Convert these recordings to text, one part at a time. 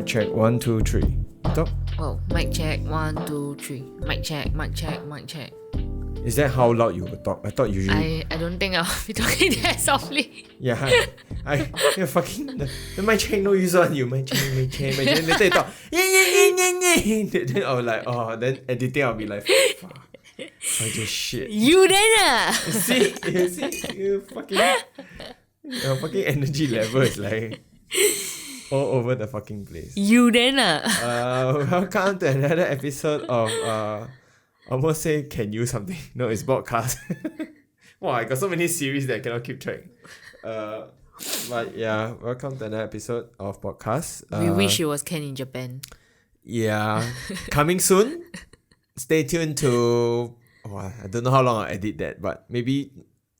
Mic check, 1, 2, 3. Talk. Oh, mic check, 1, 2, 3. Mic check, mic check, mic check. Is that how loud you will talk? I thought usually. I don't think I'll be talking that softly. Yeah, you're fucking the mic check no use on you. Mic check. Later you talk. Then I was like, oh, then editing I'll be like, fuck. I just shit. You then You see, your fucking energy level is like all over the fucking place. You then Welcome to another episode of I almost say can you something. No, it's Baldcast. Wow, I got so many series that I cannot keep track. But yeah, welcome to another episode of Baldcast. We wish it was Ken in Japan. Yeah, coming soon. Stay tuned to I don't know how long I'll edit that, but maybe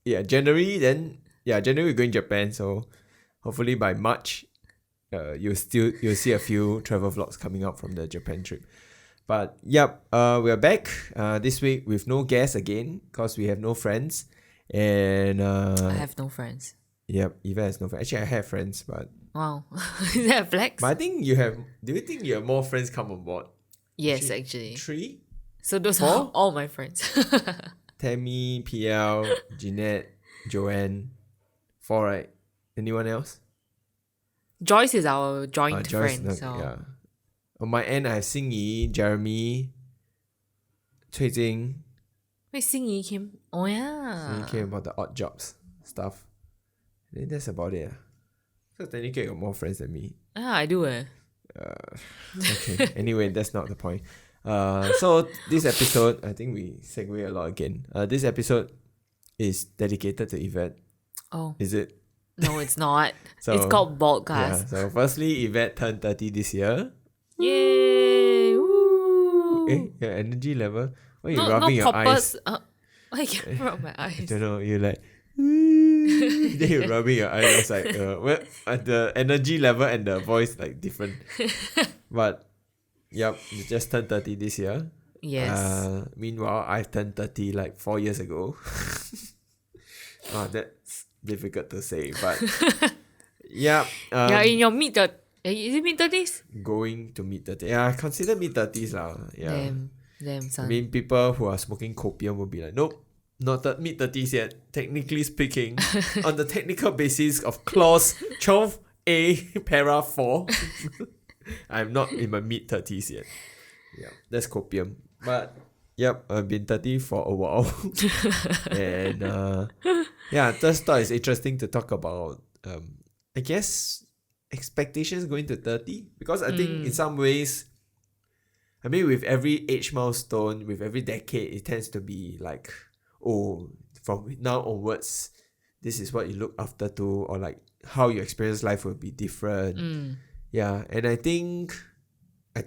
January. Then January we're going Japan, so hopefully by March you'll see a few travel vlogs coming out from the Japan trip. But we're back this week with no guests again because we have no friends. And I have no friends. Yep, Eva has no friends. Actually, I have friends, but wow. Is that a flex? But I think you have. Do you think you have more friends come on board? Yes, actually. 3? So those 4? are all my friends. Tammy, PL, Jeanette, Joanne. 4, right? Anyone else? Joyce is our joint Joyce, friend. So. Yeah. On my end, I have Xing Yi, Jeremy, Cui Jing. Wait, Xing Yi came? Oh yeah. Xing Yi came about the odd jobs stuff. I think that's about it. So technically, you got more friends than me. I do Okay. Anyway, that's not the point. So this episode, I think we segue a lot again. This episode is dedicated to Yvette. Oh. Is it? No, it's not. So, it's called Baldcast. Yeah, so firstly, Yvette turned 30 this year. Yay! Woo! Your energy level? Why are you rubbing your eyes? I can't rub my eyes. I don't know, you're like... then you're rubbing your eyes. I was like, the energy level and the voice like different. But, you just turned 30 this year. Yes. Meanwhile, I turned 30 like 4 years ago. That's difficult to say, but... You're in your is it mid-30s? Going to mid-30s. Yeah, I consider mid-30s lah. Yeah. Damn, son. I mean, people who are smoking copium will be like, nope, not mid-30s yet. Technically speaking, on the technical basis of clause 12A, para 4, I'm not in my mid-30s yet. Yeah, that's copium. But, I've been 30 for a while. And, just thought it's interesting to talk about, I guess, expectations going to 30. Because I think in some ways, I mean, with every age milestone, with every decade, it tends to be like, from now onwards, this is what you look after to, or like how you experience life will be different. Yeah, and I think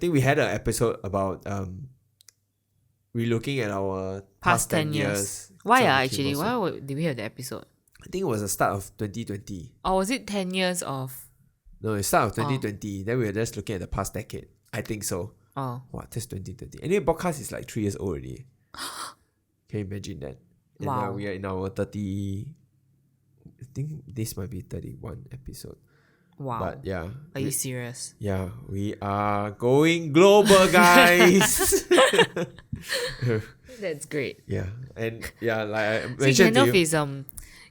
we had an episode about relooking at our past 10 years. Why actually? Why did we have the episode? I think it was the start of 2020. Or was it 10 years of... No, it's start of 2020. Then we were just looking at the past decade. I think so. Oh. What? That's 2020. Anyway, podcast is like 3 years old already. Can you imagine that? And wow. Now we are in our 30... I think this might be 31 episode. Wow. But yeah. Are you serious? Yeah, we are going global, guys. That's great. Yeah. And like I See, mentioned to you...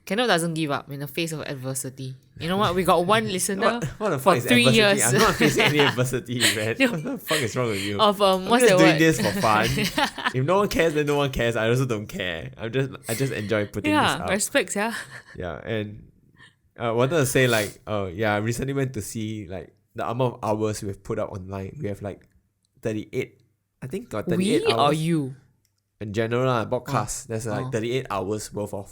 Kenneth doesn't give up in the face of adversity. You know what? We got one listener what the fuck for is 3 adversity? years. I'm not facing any adversity, man. No. What the fuck is wrong with you? Of I'm what's just the doing word? this for fun. If no one cares, then no one cares. I also don't care. I just enjoy putting this up. Respect, yeah. Yeah, and I wanted to say like, I recently went to see like the amount of hours we've put up online. We have like 38. I think got 38 We hours. or you? In general, podcast. There's like 38 hours worth of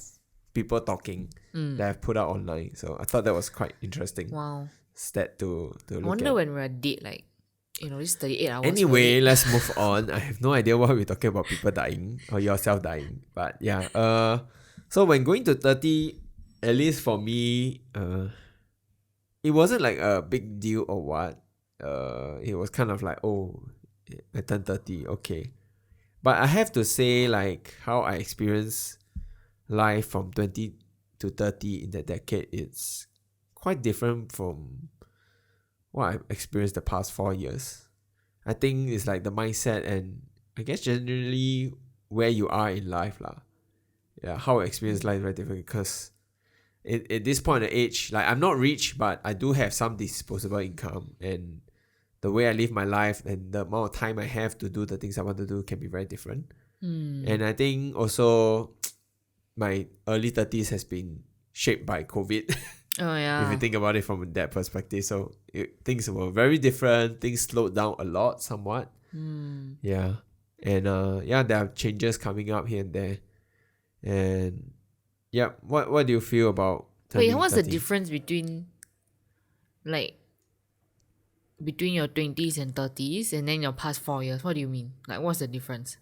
people talking that I've put out online. So I thought that was quite interesting. Wow. Stat to look I wonder at. when we're dead, like, this 38 hours. Anyway, let's move on. I have no idea why we're talking about people dying or yourself dying. But yeah. So when going to 30, at least for me, it wasn't like a big deal or what. It was kind of like, I turned 30, okay. But I have to say, like, how I experienced life from 20 to 30 in that decade, it's quite different from what I've experienced the past 4 years. I think it's like the mindset and I guess generally where you are in life lah. Yeah, how I experience life is very different because at this point of age, like I'm not rich, but I do have some disposable income, and the way I live my life and the amount of time I have to do the things I want to do can be very different. And I think also my early 30s has been shaped by COVID. Oh yeah. If you think about it from that perspective. So things were very different. Things slowed down a lot, somewhat. Yeah. And there are changes coming up here and there. And yeah, what do you feel about Wait, turning what's the 30? difference between your 20s and 30s and then your past 4 years? What do you mean? Like, what's the difference?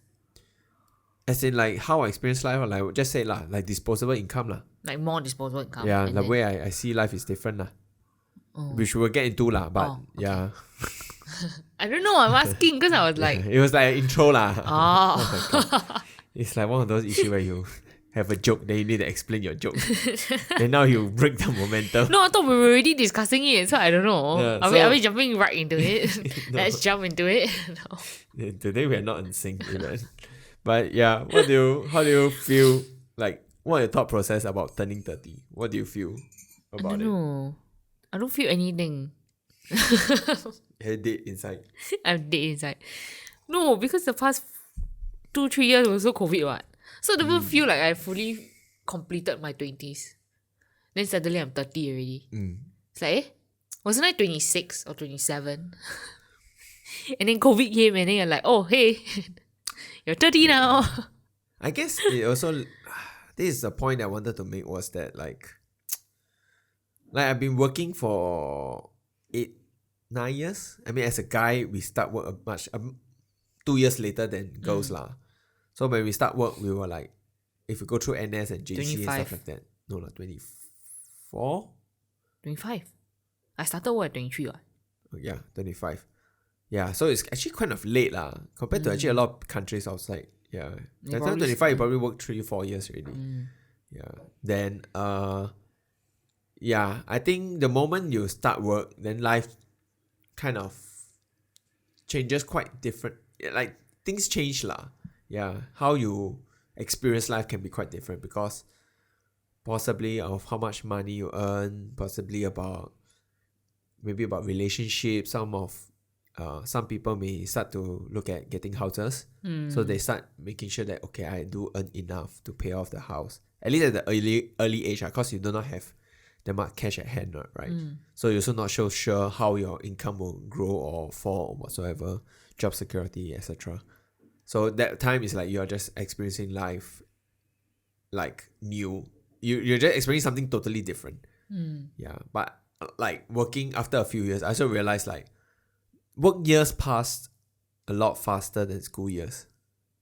As in like how I experience life, or like just say lah, like disposable income lah. Like more disposable income? Yeah, and the then- way I see life is different lah. Which we'll get into lah, but okay. yeah. I don't know. I'm asking because I was like, It was like an intro lah. oh. my God. It's like one of those issues where you have a joke, then you need to explain your joke. And now you break the momentum. No, I thought we were already discussing it, so I don't know. Yeah, Are we jumping right into it? No. Let's jump into it. No. Today we are not in sync even. But yeah, how do you feel, like, what are your thought process about turning 30? What do you feel I about don't it? know. I don't feel anything. You're dead inside. I'm dead inside. No, because the past 2-3 years was also COVID what. So I don't even feel like I fully completed my 20s. Then suddenly I'm 30 already. It's like, wasn't I 26 or 27? And then COVID came and then you're like, oh, hey, you're 30 now. I guess it also, this is the point I wanted to make, was that like I've been working for 8-9 years. I mean, as a guy, we start work much 2 years later than girls lah. So when we start work, we were like, if we go through NS and JC 25. and stuff like that. No lah, 24? 25. I started work at 23 what. Yeah, 25. Yeah, so it's actually kind of late lah, compared to actually a lot of countries outside. Yeah, by the time 25, you probably work 3-4 years already. Yeah, then yeah, I think the moment you start work, then life kind of changes quite different. Like things change lah. Yeah, how you experience life can be quite different because possibly of how much money you earn, possibly about relationships. Some people may start to look at getting houses, so they start making sure that okay, I do earn enough to pay off the house, at least at the early age, because you do not have that much cash at hand, right? So you're also not so sure how your income will grow or fall or whatsoever, job security, etc. So that time is like you're just experiencing life like new. You're just experiencing something totally different. Yeah, but like working after a few years, I also realized like work years passed a lot faster than school years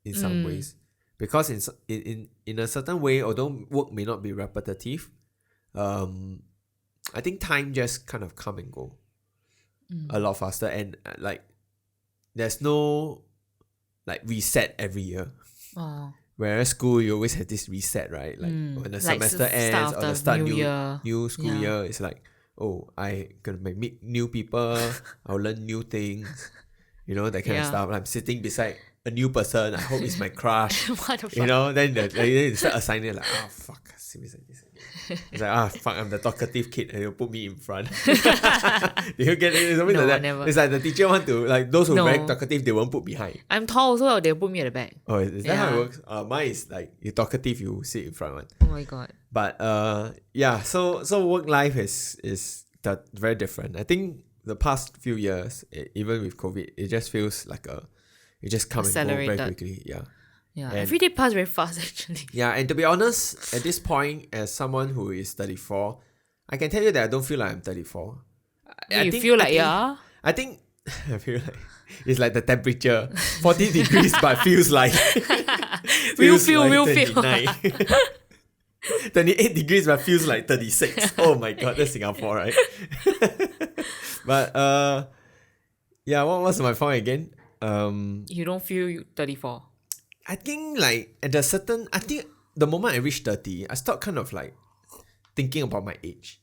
in some ways, because in a certain way, although work may not be repetitive, I think time just kind of come and go a lot faster, and like there's no like reset every year. Whereas school, you always have this reset, right? Like when the semester ends or the start new school year, it's like, oh, I gonna meet new people, I'll learn new things, that kind of stuff. I'm sitting beside a new person, I hope it's my crush. What the fuck? Then they start assigning like, oh fuck, see me like this. It's like, fuck, I'm the talkative kid and they'll put me in front. You get it? It's always No, like that. never. It's like the teacher want to, like those who are No. very talkative, they won't put behind. I'm tall, so they'll put me at the back. Oh, is that how Yeah. it works? Mine is like, you're talkative, you sit in front one. Oh my god. But yeah, so work life is that very different. I think the past few years, even with COVID, it just feels like it just come and go very Accelerated. quickly. Yeah. Yeah, And- every day passed very fast actually. Yeah, and to be honest, at this point, as someone who is 34, I can tell you that I don't feel like I'm 34. I feel like I think I feel like it's like the temperature, 40 degrees, but feels like Real feels feel, like real feel. 29. 28 degrees, but feels like 36. Oh my god, that's Singapore, right? But yeah, what was my point again? You don't feel 34. I think like I think the moment I reached 30, I start kind of like thinking about my age.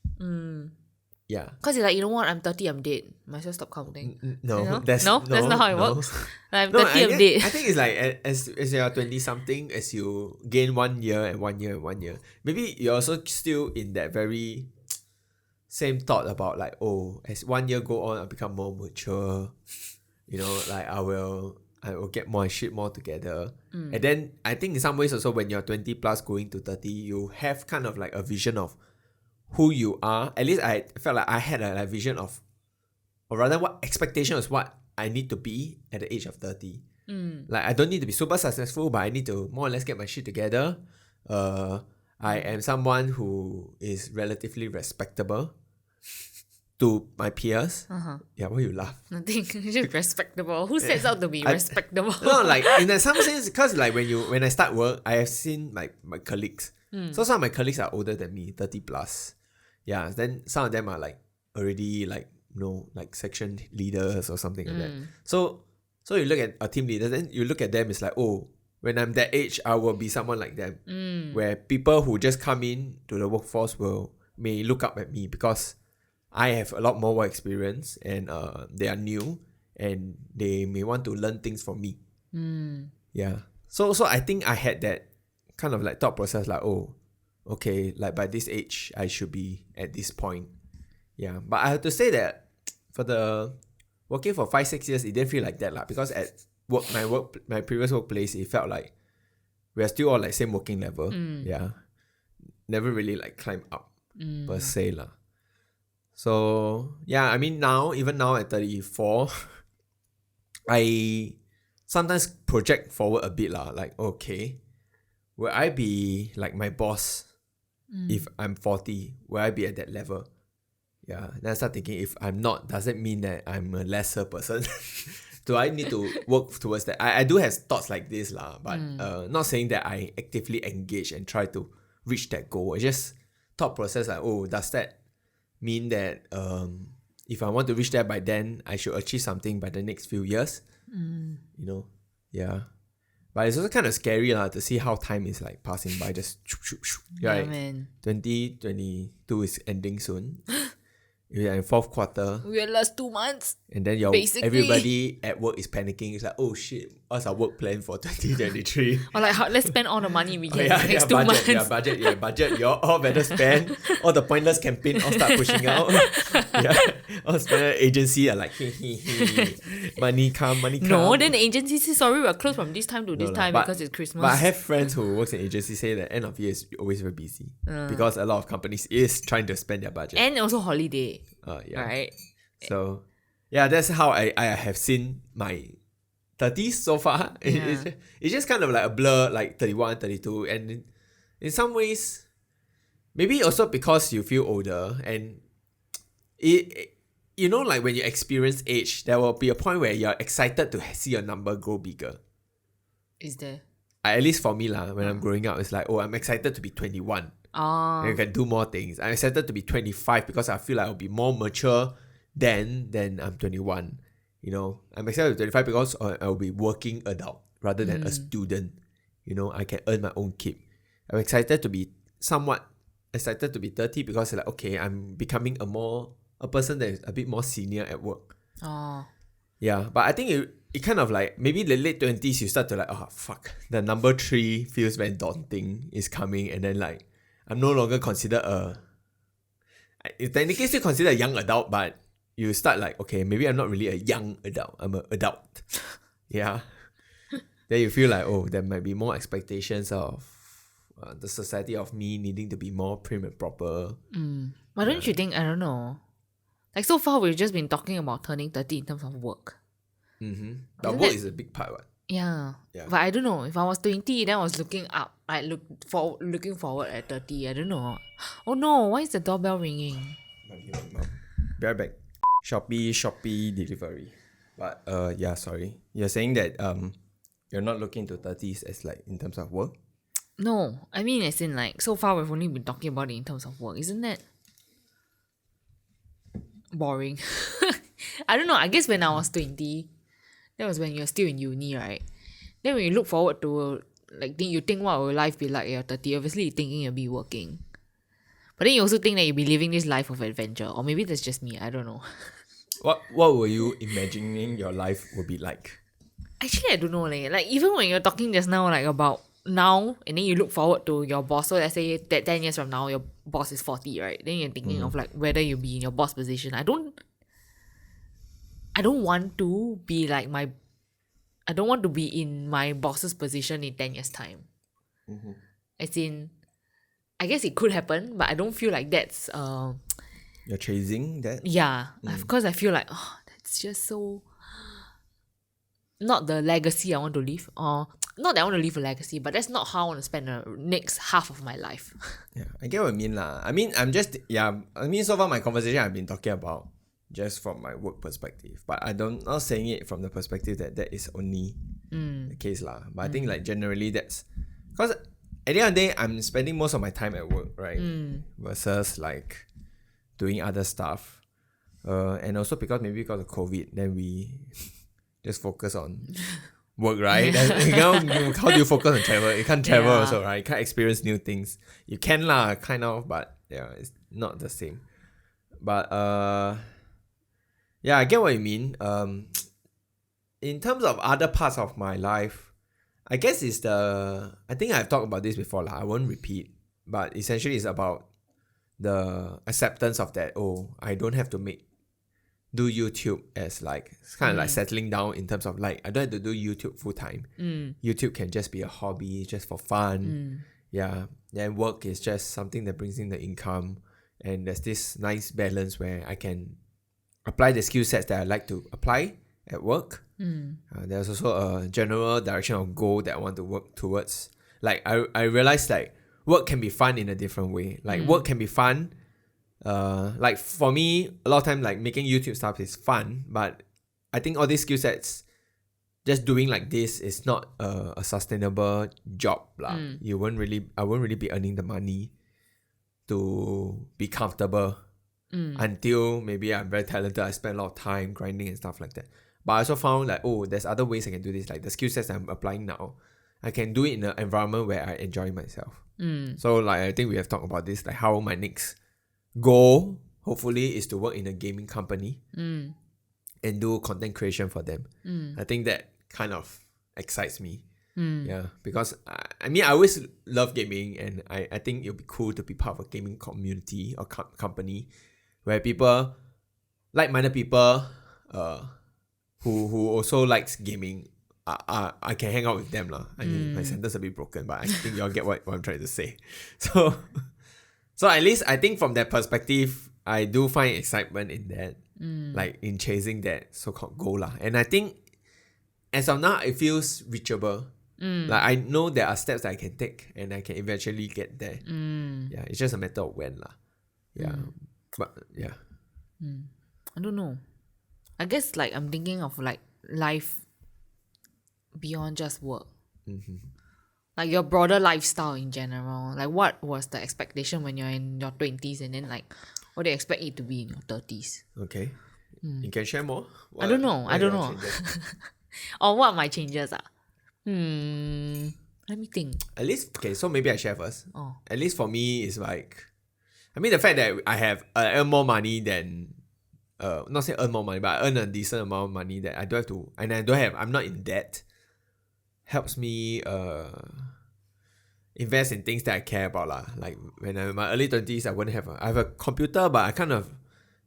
Yeah. Because you're like, you know what, I'm 30, I'm dead. Might as well stop counting. No, You know? that's No? That's not how it works. I'm No, 30, I'm dead. I think it's like as you're 20 something, as you gain 1 year and 1 year and 1 year, maybe you're also still in that very same thought about like, oh, as 1 year go on, I become more mature. You know, like I will get my shit more together. And then I think in some ways also when you're 20 plus going to 30, you have kind of like a vision of who you are. At least I felt like I had a vision of, or rather what expectation is what I need to be at the age of 30. Like I don't need to be super successful, but I need to more or less get my shit together. I am someone who is relatively respectable to my peers. Yeah, why you laugh? Nothing. Just respectable. Who sets out to be respectable? No, like in some sense, because like when I start work, I have seen like my colleagues. So some of my colleagues are older than me, 30 plus. Yeah, then some of them are like already like, you know, like section leaders or something like that. So you look at a team leader, then you look at them, it's like, oh, when I'm that age, I will be someone like them. Where people who just come in to the workforce may look up at me because I have a lot more work experience and they are new and they may want to learn things from me. Yeah. So I think I had that kind of like thought process like, oh, okay, like by this age, I should be at this point. Yeah. But I have to say that for the working for 5-6 years, it didn't feel like that because at my previous workplace, it felt like we are still all like same working level. Yeah. Never really like climb up per se lah. So yeah, I mean even now at 34, I sometimes project forward a bit lah. Like, okay, will I be like my boss if I'm 40? Will I be at that level? Yeah, then I start thinking, if I'm not, does it mean that I'm a lesser person? Do I need to work towards that? I do have thoughts like this lah, but not saying that I actively engage and try to reach that goal. It's just thought process like, oh, does that mean that if I want to reach there by then, I should achieve something by the next few years? You know? Yeah. But it's also kind of scary to see how time is like passing by. Just right. Man. 2022 is ending soon. We're in fourth quarter. We are last 2 months. And then everybody at work is panicking. It's like, oh shit, what's our work plan for 2023? Or like, let's spend all the money we get in the next 2 months. Budget. You all better spend. All the pointless campaign all start pushing out. All spend agency are like, money come. No, then the agency says, sorry, we're closed from this time to this time because it's Christmas. But I have friends who works in agency say that end of year is always very busy because a lot of companies is trying to spend their budget. And also holiday. Yeah. Right. So, yeah, that's how I have seen my 30s so far. Yeah. It's just kind of like a blur, like 31, 32. And in some ways, maybe also because you feel older and you know, like when you experience age, there will be a point where you're excited to see your number grow bigger. Is there? At least for me lah, when I'm growing up, it's like, oh, I'm excited to be 21. And you can do more things. I'm excited to be 25 because I feel like I'll be more mature than I'm 21. You know, I'm excited to be 25 because I'll be working adult rather than a student. You know, I can earn my own keep. I'm excited to be somewhat excited to be 30 because like, okay, I'm becoming a person that is a bit more senior at work. Yeah, but I think it kind of like, maybe the late 20s, you start to like, oh, fuck. The number 3 feels very daunting is coming. And then like, I'm no longer considered technically still considered a young adult, but you start like, okay, maybe I'm not really a young adult. I'm an adult. Yeah. Then you feel like, oh, there might be more expectations of the society of me needing to be more prim and proper. But don't you think, I don't know, like so far we've just been talking about turning 30 in terms of work. But work is a big part, right? Yeah. But I don't know. If I was 20, then I was looking up. Looking forward at 30. I don't know. Oh no, why is the doorbell ringing? Be right back. Shopee delivery. But yeah, sorry. You're saying that you're not looking to 30s as like in terms of work? No. I mean as in like so far we've only been talking about it in terms of work. Isn't that boring? I don't know. I guess when I was 20, that was when you're still in uni, right? Then when you look forward to, like, you think what will life be like at 30, obviously you're thinking you'll be working. But then you also think that you'll be living this life of adventure. Or maybe that's just me. I don't know. What were you imagining your life would be like? Actually, I don't know. Like even when you're talking just now, like about now, and then you look forward to your boss. So let's say that 10 years from now, your boss is 40, right? Then you're thinking of like whether you'll be in your boss position. I don't want to be like I don't want to be in my boss's position in 10 years' time. As in, I guess it could happen, but I don't feel like that's You're chasing that? yeah. Of course I feel like that's just so not the legacy I want to leave. Or not that I want to leave a legacy, but that's not how I want to spend the next half of my life. Yeah, I get what you mean lah. I mean, so far my conversation I've been talking about just from my work perspective. But not saying it from the perspective that is only the case lah. But I think like generally that's because at the end of the day I'm spending most of my time at work, right? Versus like doing other stuff. And also because of COVID, then we just focus on work, right? How do you focus on travel? You can't travel also, right? You can't experience new things. You can lah, kind of, but yeah, it's not the same. But yeah, I get what you mean. In terms of other parts of my life, I guess I think I've talked about this before lah. I won't repeat, but essentially it's about the acceptance of that. Oh, I don't have to do YouTube as like it's kind of like settling down in terms of like I don't have to do YouTube full time. YouTube can just be a hobby, just for fun. Yeah, then work is just something that brings in the income, and there's this nice balance where I can apply the skill sets that I like to apply at work. There's also a general direction of goal that I want to work towards. Like I realized like work can be fun in a different way. Like work can be fun. Like for me, a lot of time like making YouTube stuff is fun, but I think all these skill sets, just doing like this is not a sustainable job lah. I won't really be earning the money to be comfortable until maybe I'm very talented. I spend a lot of time grinding and stuff like that. But I also found like there's other ways I can do this. Like the skill sets I'm applying now, I can do it in an environment where I enjoy myself. So like I think we have talked about this, like how my next goal hopefully is to work in a gaming company and do content creation for them. I think that kind of excites me. Yeah, because I mean I always love gaming, and I think it'll be cool to be part of a gaming community or company where people, like-minded people who also likes gaming, I can hang out with them lah. I mean my sentence a bit broken, but I think y'all get what I'm trying to say. So at least I think from that perspective, I do find excitement in that, like in chasing that so-called goal lah. And I think as of now, it feels reachable. Like I know there are steps that I can take, and I can eventually get there. Yeah, it's just a matter of when lah. Yeah, but yeah. I don't know. I guess like I'm thinking of like life beyond just work. Like your broader lifestyle in general. Like what was the expectation when you're in your 20s, and then like what do you expect it to be in your 30s? Okay. You can share more? I don't know. Or what my changes are? Let me think. At least, okay, so maybe I share first. Oh. At least for me, it's like, I mean, the fact that I have earn more money than, not say earn more money, but I earn a decent amount of money that I don't have to, and I'm not in debt, helps me invest in things that I care about lah. Like when I'm in my early 20s, I have a computer, but I kind of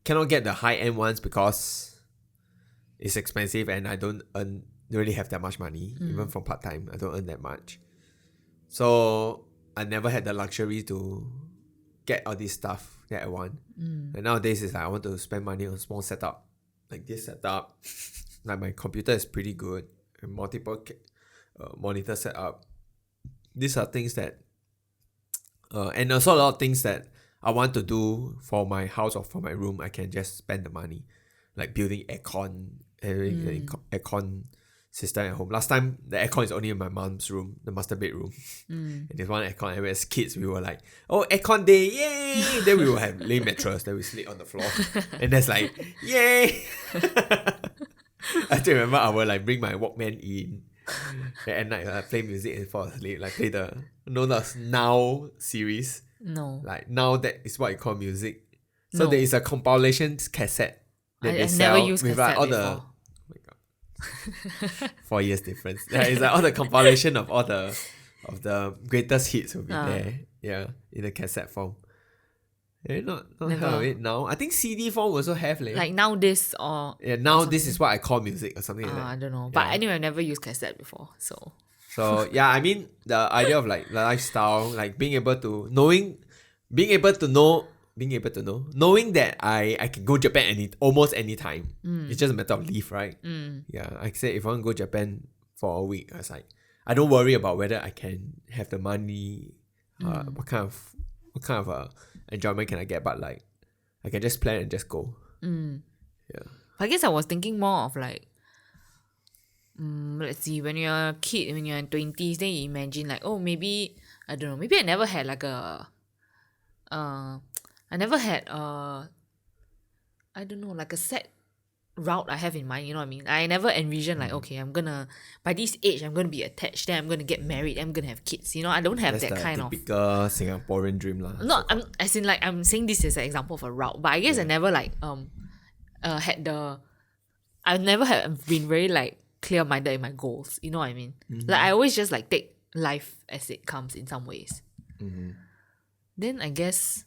cannot get the high-end ones because it's expensive, and I don't really have that much money. Even from part-time, I don't earn that much. So I never had the luxury to get all this stuff that I want. And nowadays it's like I want to spend money on a small setup, like this setup. Like my computer is pretty good, and multiple monitor setup. These are things that and also a lot of things that I want to do for my house or for my room. I can just spend the money, like building aircon, having aircon system at home. Last time the aircon is only in my mom's room, the master bedroom. And there's one aircon, and as kids we were like, oh, aircon day, yay! Then we will have lay mattress, then we sleep on the floor. And that's like, yay! I still remember I would like bring my Walkman in. And at night I play music and fall asleep. Like play the Now series. No. Like now that is what you call music. So No. there is a compilation cassette that they I've sell never used with like cassette all before. the. Oh my god. 4 years difference. Yeah, it's like all the compilation of all the greatest hits will be there. Yeah, in the cassette form. Not heard of it now. I think CD form also have Like now this or yeah, now this is what I call music or something like that. I don't know. Yeah. But anyway, I've never used cassette before. So yeah, I mean the idea of like lifestyle, like being able to know, knowing that I can go Japan almost any time. It's just a matter of leave, right? Yeah, I said if I want to go Japan for a week, I was like, I don't worry about whether I can have the money, what kind of enjoyment can I get, but like I can just plan and just go. Yeah. I guess I was thinking more of like, let's see, when you're a kid, when you're in 20s, then you imagine like, oh, maybe, I don't know, maybe I never had like I don't know, like a set route I have in mind, you know what I mean? I never envisioned like, okay, by this age, I'm gonna be attached, then I'm gonna get married, I'm gonna have kids, you know? I don't have That's that kind the of... typical Singaporean dream lah. Not, I'm saying this as an example of a route, but I guess I never like, I've never been very like clear-minded in my goals, you know what I mean? Like I always just like take life as it comes in some ways. Then I guess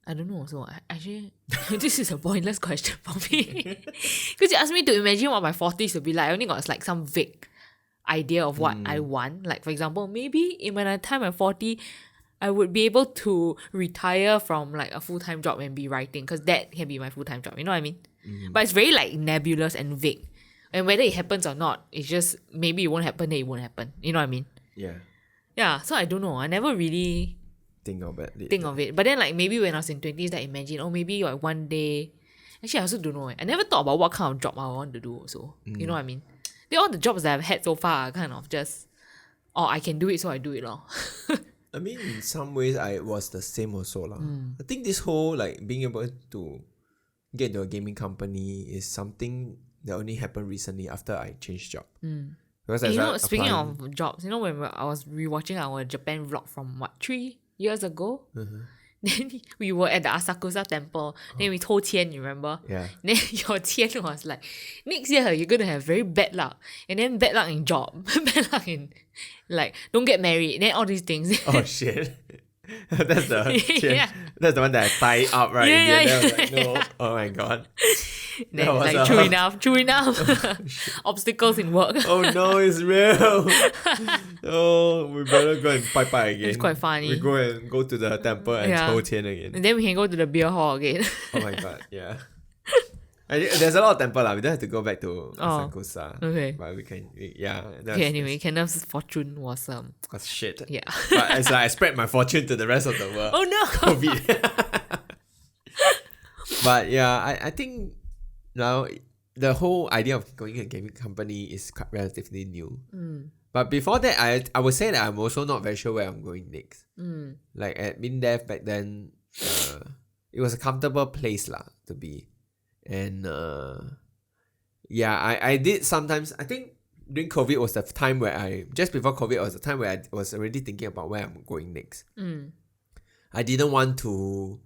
I don't know. So actually, this is a pointless question for me because you asked me to imagine what my 40s would be like. I only got like some vague idea of what I want. Like for example, maybe by the time I'm 40, I would be able to retire from like a full-time job and be writing, because that can be my full-time job. You know what I mean? But it's very like nebulous and vague. And whether it happens or not, it's just maybe it won't happen, then it won't happen. You know what I mean? Yeah. Yeah, so I don't know. I never really think of it. But then like maybe when I was in 20s, I imagine, oh, maybe like one day... Actually, I also don't know. I never thought about what kind of job I want to do also. You know what I mean? All the jobs that I've had so far are kind of just, oh, I can do it, so I do it. I mean, in some ways, I was the same also. I think this whole like being able to get into a gaming company is something that only happened recently after I changed job. Because speaking of jobs, when I was rewatching our Japan vlog from 3 years ago, then we were at the Asakusa temple, then we told Tian, you remember? Yeah. Then your Tian was like, next year you're gonna have very bad luck, and then bad luck in job, bad luck in like don't get married, then all these things. Oh shit. That's the one that I tie up right in the end. I was like, no. Oh my god. Then it's like true enough. Obstacles in work. Oh no, it's real. Oh, we better go and bye again. It's quite funny. We go to the temple and hold Tian again. And then we can go to the beer hall again. Oh my god, yeah. There's a lot of temple we don't have to go back to Asakusa. Okay. But we can, Okay, anyway, Kenneth's fortune was shit. Yeah. But it's like I spread my fortune to the rest of the world. Oh no. COVID. But yeah, I think now the whole idea of going to a gaming company is quite relatively new. But before that, I would say that I'm also not very sure where I'm going next. Like at MINDEF back then, it was a comfortable place to be. And I did sometimes, I think during COVID was the time where just before COVID was the time where I was already thinking about where I'm going next. I didn't want to,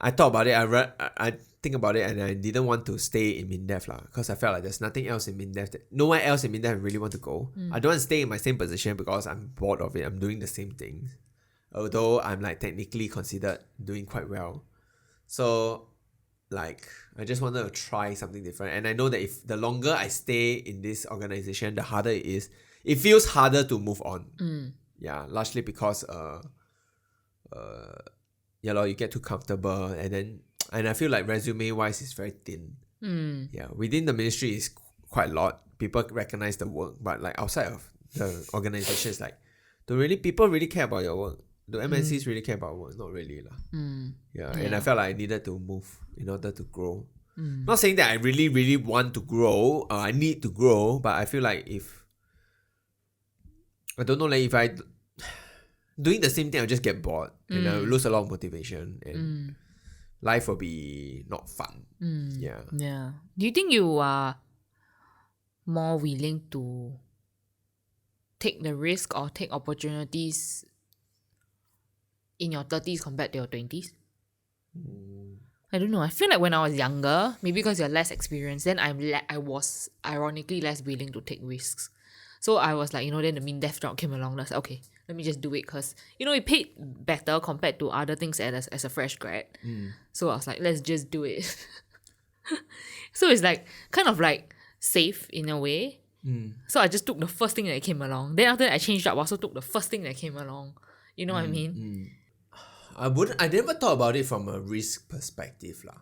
I thought about it, I think about it, and I didn't want to stay in MINDEF because I felt like there's nothing else in MINDEF, nowhere else in MINDEF I really want to go. I don't want to stay in my same position because I'm bored of it. I'm doing the same things, although I'm like technically considered doing quite well. So like I just wanted to try something different, and I know that if the longer I stay in this organization, the harder it is. It feels harder to move on. Yeah, largely because you get too comfortable, and I feel like resume wise it's very thin. Yeah, within the ministry is quite a lot. People recognize the work, but like outside of the organization, it's like, people really care about your work? Do MNCs really care about work? Not really Yeah, and I felt like I needed to move in order to grow. Not saying that I really, really want to grow, I need to grow, but I feel like if I doing the same thing, I'll just get bored and I'll lose a lot of motivation, and life will be not fun. Yeah. Do you think you are more willing to take the risk or take opportunities in your 30s compared to your 20s? I don't know. I feel like when I was younger, maybe because you're less experienced, then I was ironically less willing to take risks. So I was like, then the MINDEF job came along. I was like, okay, let me just do it because, it paid better compared to other things as a fresh grad. So I was like, let's just do it. So it's like, kind of like safe in a way. So I just took the first thing that came along. Then after that, I changed up. I also took the first thing that came along. You know what I mean? I never thought about it from a risk perspective lah.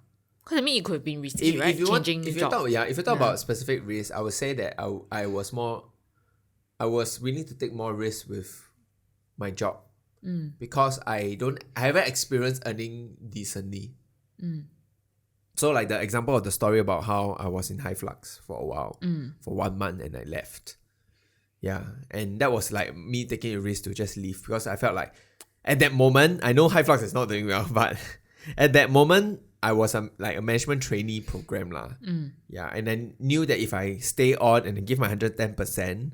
Because I mean, it could have been risky, right? If you job. talk about specific risk, I would say that I was willing to take more risk with my job because I haven't experienced earning decently. So like the example of the story about how I was in high flux for a while, for 1 month, and I left. Yeah, and that was like me taking a risk to just leave because I felt like at that moment, I know high flux is not doing well, but at that moment, I was a management trainee program lah. Yeah, and I knew that if I stay on and give my 110%,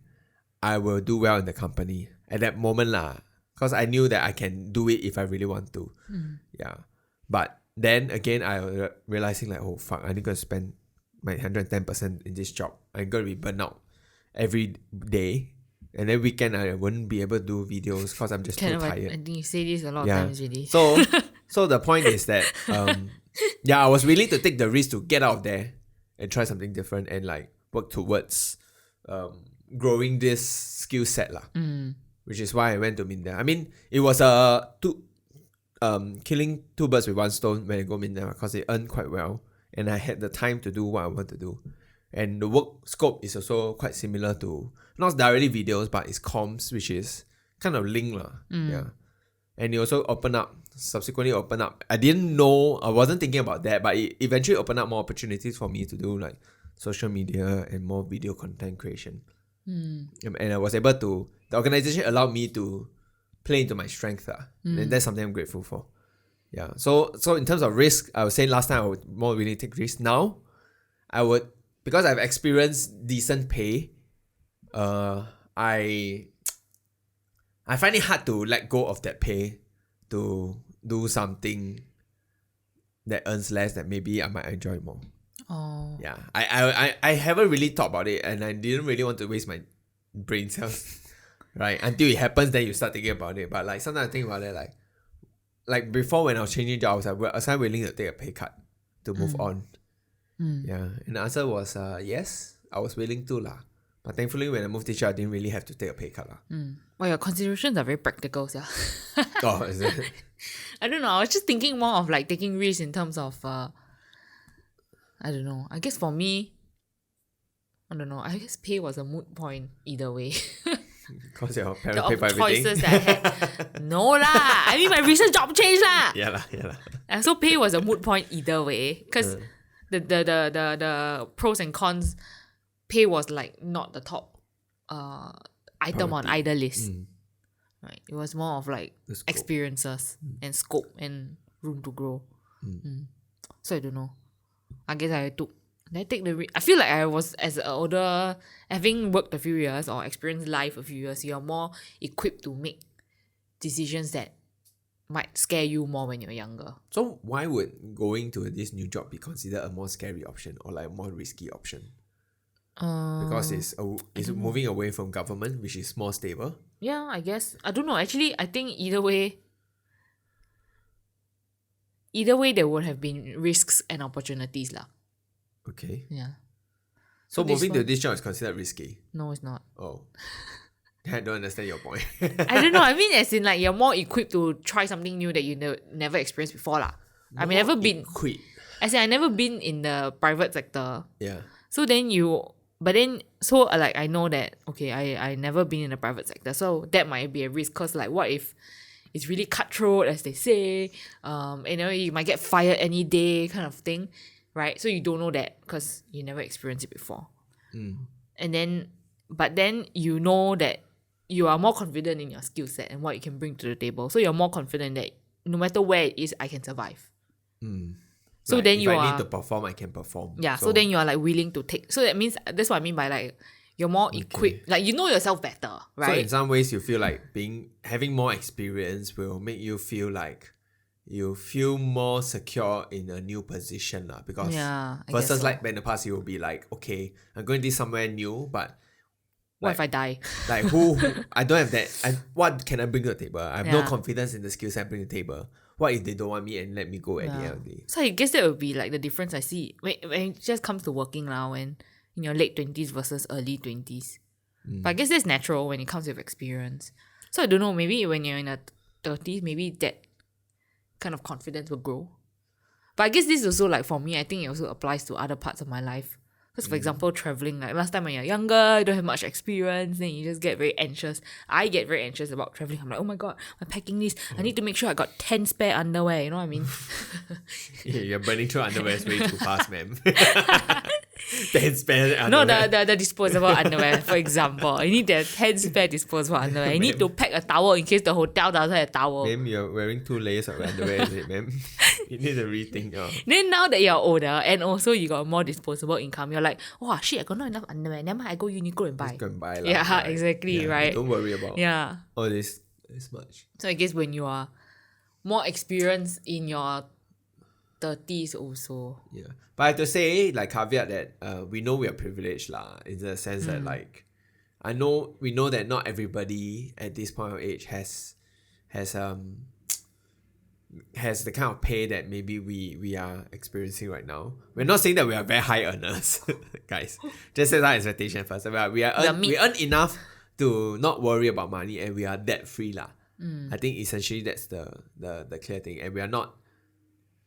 I will do well in the company at that moment lah. Because I knew that I can do it if I really want to. Yeah, but then again, I realizing like, oh fuck, I'm going to spend my 110% in this job. I'm going to be burnt out every day. And then weekend, I wouldn't be able to do videos because I'm just too tired. I think you say this a lot of times already. So the point is that, I was willing to take the risk to get out of there and try something different and like work towards growing this skill set lah. Which is why I went to MINDEF. I mean, it was killing two birds with one stone when I go MINDEF because they earn quite well and I had the time to do what I want to do. And the work scope is also quite similar to, not directly videos, but it's comms, which is kind of linked lah. Yeah. And it also subsequently opened up. I didn't know, I wasn't thinking about that, but it eventually opened up more opportunities for me to do like social media and more video content creation. And I was able to, the organization allowed me to play into my strength. And that's something I'm grateful for. Yeah. So in terms of risk, I would say last time I would more really take risks. Now, I would, because I've experienced decent pay, I find it hard to let go of that pay to do something that earns less that maybe I might enjoy more. Oh. Yeah. I haven't really thought about it and I didn't really want to waste my brain cells. Right? Until it happens, then you start thinking about it. But like sometimes I think about it like before when I was changing jobs, was I willing to take a pay cut to move on? Yeah. And the answer was yes, I was willing to lah. But thankfully when I moved this job, I didn't really have to take a pay cut lah. Well, your considerations are very practical, yeah. Oh, is it? I don't know. I was just thinking more of like taking risks in terms of I don't know. I guess for me, I don't know. I guess pay was a moot point either way. Because your parents pay for everything. Choices that I had. No lah. I mean my recent job changed lah. Yeah lah. And so pay was a moot point either way. Because the pros and cons, pay was like not the top item on either list. Right. It was more of like experiences and scope and room to grow. So I don't know. I guess I take the I feel like I was, as an older, having worked a few years or experienced life a few years, you're more equipped to make decisions that might scare you more when you're younger. So why would going to this new job be considered a more scary option or like a more risky option? Because it's moving away from government, which is more stable. Yeah, I guess. I don't know. Actually, I think either way there would have been risks and opportunities lah. Okay. Yeah. So moving to this job is considered risky? No, it's not. Oh. I don't understand your point. I don't know. I mean, as in like you're more equipped to try something new that you never experienced before lah. I mean, never been. Equipped. As in, I never been in the private sector. Yeah. So then like I know that, okay, I never been in the private sector. So that might be a risk because like what if it's really cutthroat, as they say, you might get fired any day kind of thing, right? So you don't know that because you never experienced it before. But then you know that you are more confident in your skill set and what you can bring to the table. So you're more confident that no matter where it is, I can survive. So like, then if I need to perform, I can perform. Yeah, so then you are like willing to take. So that means, that's what I mean by like, You're more equipped. Like, you know yourself better, right? So in some ways, you feel like having more experience will make you feel like you feel more secure in a new position lah. Because I versus guess so. like in the past, you will be like, okay, I'm going to somewhere new, but What if I die? like who I don't have that. What can I bring to the table? I have no Yeah. confidence in the skills I bring to the table. What if they don't want me and let me go at the end of the day? So I guess that would be like the difference I see when it just comes to working now, when in your late 20s versus early 20s. But I guess that's natural when it comes with experience. So I don't know, maybe when you're in the 30s, maybe that kind of confidence will grow. But I guess this is also like, for me, I think it also applies to other parts of my life. Because for example, traveling, like last time when you're younger, you don't have much experience, then you just get very anxious. I get very anxious about traveling. I'm like, oh my god, I'm packing this. I need to make sure I got 10 spare underwear, you know what I mean? Yeah, you're burning through underwear way too fast, ma'am. 10 spare No, underwear. the disposable underwear, for example. I need the 10 spare disposable underwear. I need to pack a towel in case the hotel doesn't have a towel. Ma'am, you're wearing 2 layers of underwear, is it, ma'am? You need to rethink. Then now that you're older and also you got more disposable income, you're like, oh shit, I got not enough underwear. Never mind, I go Uniqlo and buy. Just go and buy. Yeah, exactly, right? Don't worry about Yeah. all this much. So I guess when you are more experienced in your 30s also. Yeah. But I have to say, like, caveat that we know we are privileged lah, in the sense that like we know that not everybody at this point of age has the kind of pay that maybe we are experiencing right now. We're not saying that we are very high earners, guys. Just set our expectation first. We earn enough to not worry about money, and we are debt free lah. I think essentially that's the clear thing. And we are not,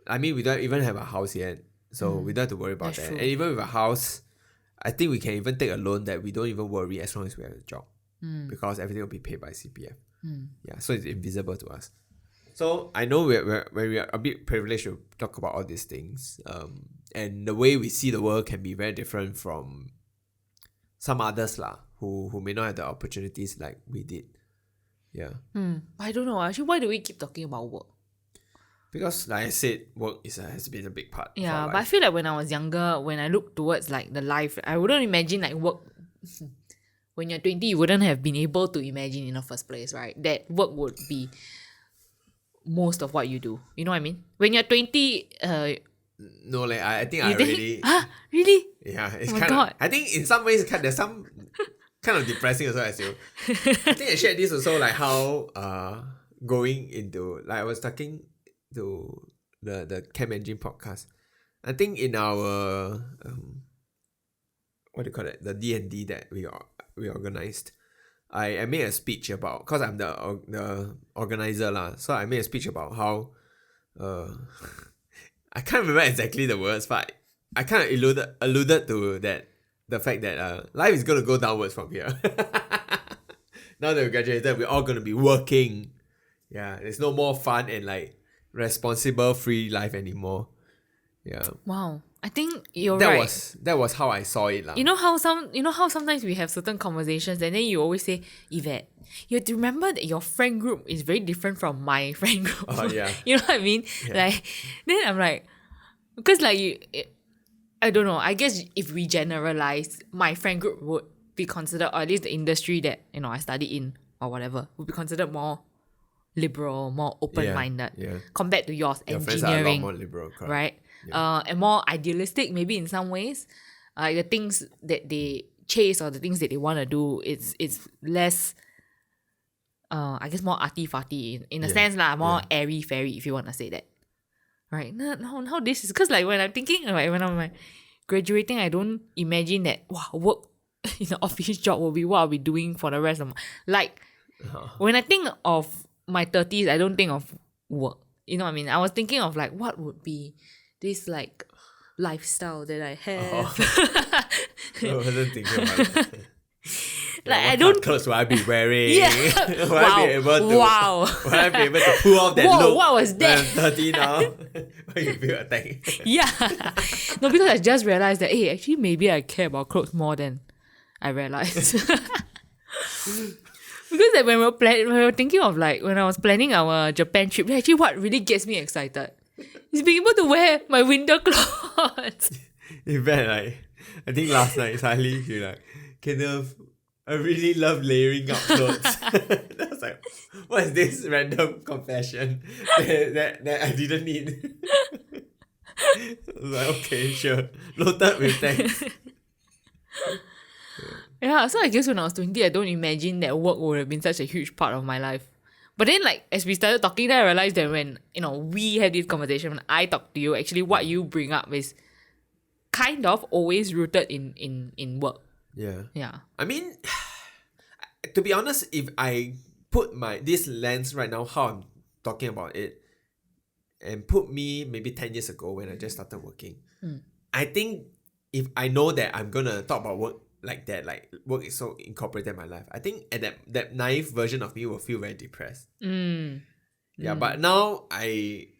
I mean, we don't even have a house yet, so we don't have to worry about that. True. And even with a house, I think we can even take a loan that we don't even worry as long as we have a job, because everything will be paid by CPF. Yeah, so it's invisible to us. So I know we are a bit privileged to talk about all these things, and the way we see the world can be very different from some others lah, who may not have the opportunities like we did. Yeah. I don't know. Actually, why do we keep talking about work? Because like I said, work has been a big part. of Yeah, our but I life. feel like when I was younger, when I look towards like the life, I wouldn't imagine like work. When you're 20, you wouldn't have been able to imagine in the first place, right? That work would be most of what you do. You know what I mean? When you're 20, No, like I think you I already. really? Yeah, it's Oh my kind God. of. I think in some ways, there's some kind of depressing also as you. I think I shared this also, like how going into, like I was talking to the Chem Engine podcast. I think in our what do you call it, the D&D that we organized, I made a speech about, because I'm the organizer lah. So I made a speech about how I can't remember exactly the words, but I kind of alluded to that, the fact that life is going to go downwards from here. Now that we graduated, we're all going to be working. Yeah, there's no more fun and like responsible free life anymore. Yeah. Wow. I think you're right. That was how I saw it lah. You know how sometimes we have certain conversations and then you always say, Yvette, you have to remember that your friend group is very different from my friend group. Oh, yeah. You know what I mean? Yeah. Like, then I'm like, because like I don't know, I guess if we generalize, my friend group would be considered, or at least the industry that, you know, I studied in or whatever, would be considered more liberal, more open-minded yeah. compared to yours, Your friends are a lot engineering, more liberal, correct? right? And more idealistic maybe in some ways. The things that they chase or the things that they want to do, it's less, I guess more arty-farty in a sense lah, more airy-fairy if you want to say that. Right? How this is, because like when I'm thinking, like when I'm like graduating, I don't imagine that, wow, work in an office job will be what I'll be doing for the rest of my, like, when I think of my 30s, I don't think of work. You know what I mean? I was thinking of like, what would be this like lifestyle that I have. I wasn't thinking about it. Like, what I don't. clothes will I be wearing? Yeah. Will I be able to? Wow. Will I be able to pull off that Whoa, look? what was when that? I'm 30 now. Why you feel attacked? Yeah. No, because I just realized that, hey, actually maybe I care about clothes more than I realized. Because like when we were thinking of like when I was planning our Japan trip, actually what really gets me excited is being able to wear my winter clothes. In fact, like, I think last night, suddenly you like Kenneth, I really love layering up clothes. I was like, what is this random confession that I didn't need? I was like, okay, sure. Noted with thanks. Yeah, so I guess when I was 20, I don't imagine that work would have been such a huge part of my life. But then, like, as we started talking, then I realized that when, we had this conversation, when I talk to you, actually what you bring up is kind of always rooted in work. Yeah. Yeah. I mean, to be honest, if I put this lens right now, how I'm talking about it, and put me maybe 10 years ago when I just started working, I think if I know that I'm going to talk about work like that, like work is so incorporated in my life, I think at that naive version of me will feel very depressed. Yeah, but now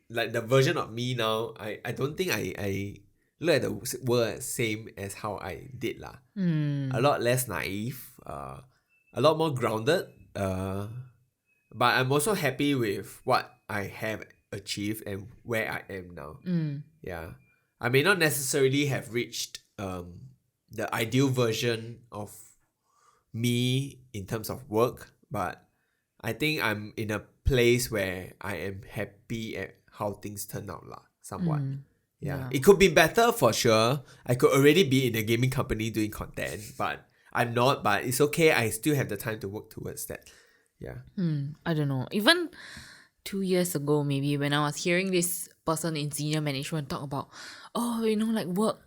like the version of me now, I don't think I look at the world same as how I did lah. A lot less naive, a lot more grounded, but I'm also happy with what I have achieved and where I am now. Yeah, I may not necessarily have reached the ideal version of me in terms of work, but I think I'm in a place where I am happy at how things turn out lah, somewhat. Yeah. It could be better for sure. I could already be in a gaming company doing content, but I'm not. But it's okay. I still have the time to work towards that. Yeah. I don't know. Even 2 years ago, maybe when I was hearing this person in senior management talk about, like work,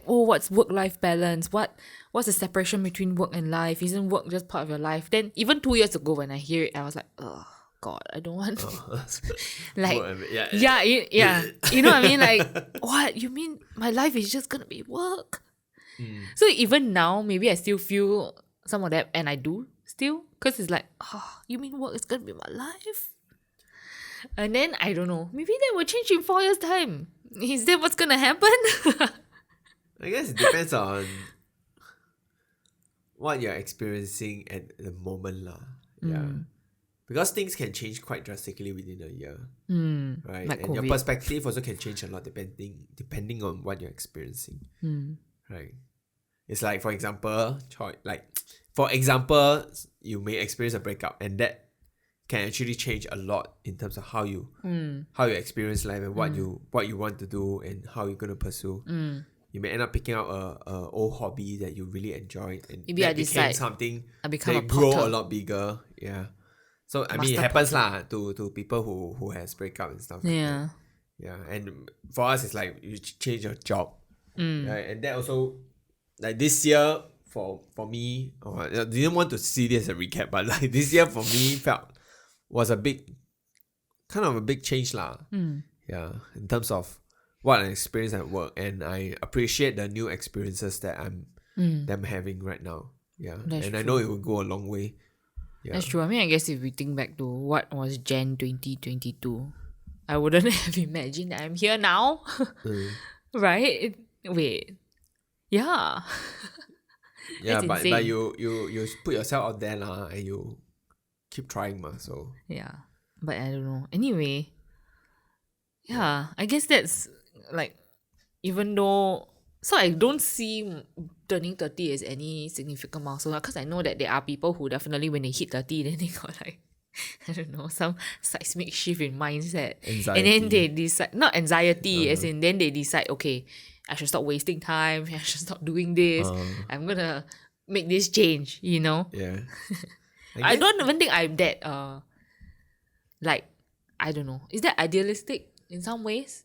what's work-life balance? What's the separation between work and life? Isn't work just part of your life? Then even 2 years ago when I hear it, I was like, oh God, I don't want to. Like, yeah. You know what I mean? Like, what? You mean my life is just gonna be work? So even now, maybe I still feel some of that, and I do still, because it's like, you mean work is gonna be my life? And then I don't know, maybe that will change in 4 years' time. Is that what's gonna happen? I guess it depends on what you're experiencing at the moment lah. Yeah. Because things can change quite drastically within a year. Right? Like and COVID. your perspective also can change a lot depending on what you're experiencing. Right? It's like, for example, you may experience a breakup, and that can actually change a lot in terms of how you experience life and what you want to do and how you're going to pursue. You may end up picking up a old hobby that you really enjoyed, and Maybe that I became decide something I become that a grow potter. a lot bigger. Yeah. So I mean, it Master happens lah to people who has breakup and stuff like that. Yeah. And for us, it's like you change your job, right? And that also, like this year for me, I didn't want to see this as a recap, but like this year for me was a big change lah. Yeah, in terms of what I experienced at work, and I appreciate the new experiences that I'm having right now. Yeah, That's and I know it will go a long way. Yeah. That's true. I mean, I guess if we think back to what was Jan 2022, I wouldn't have imagined that I'm here now. Right? Wait. Yeah. Yeah, It's but insane. you put yourself out there lah, and you keep trying ma. So Yeah. But I don't know. Anyway. Yeah. I guess that's like, even though, so I don't see turning 30 as any significant milestone, because I know that there are people who definitely when they hit 30, then they got like, I don't know, some seismic shift in mindset. Anxiety. And then they decide, not anxiety, as in then they decide, okay, I should stop wasting time, I should stop doing this, I'm gonna make this change, you know? yeah, I don't even think I'm that, like, I don't know, is that idealistic in some ways?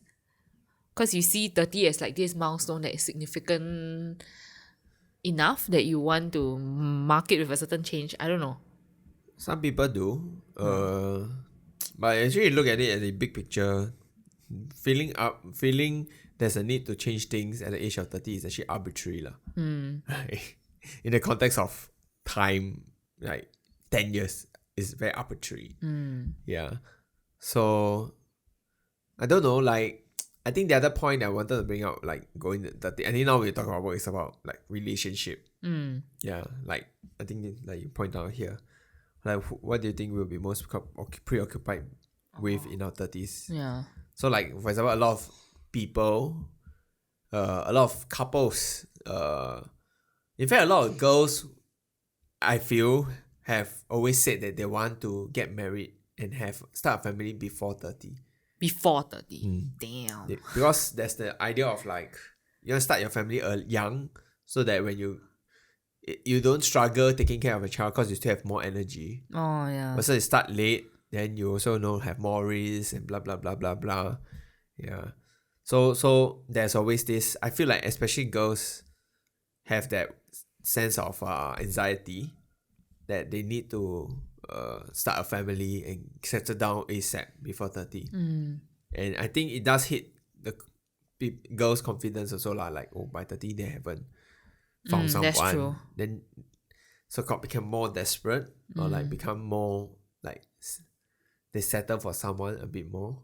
Because you see 30 as like this milestone that is significant enough that you want to mark it with a certain change. I don't know. some people do. But actually, look at it as a big picture. Feeling there's a need to change things at the age of 30 is actually arbitrary lah. Right? In the context of time, like 10 years is very arbitrary. Yeah. So I don't know, like I think the other point I wanted to bring out, like going to 30, I think now we talk about work is about like relationship. Yeah, like I think like you point out here, like what do you think we'll be most preoccupied with in our 30s? Yeah. So like for example, a lot of people, a lot of couples, In fact, a lot of girls, I feel, have always said that they want to get married and start a family before 30. Before 30. Damn. Because there's the idea of like, you want to start your family young so that when you don't struggle taking care of a child because you still have more energy. Oh, yeah. But so you start late, then you also have more risks and blah, blah, blah, blah, blah. Yeah. So there's always this, I feel like especially girls have that sense of anxiety that they need to start a family and settle down ASAP before 30. And I think it does hit the girls' confidence also lah. Like, oh, by 30 they haven't found someone. That's true. Then so-called become more desperate or like become more like they settle for someone a bit more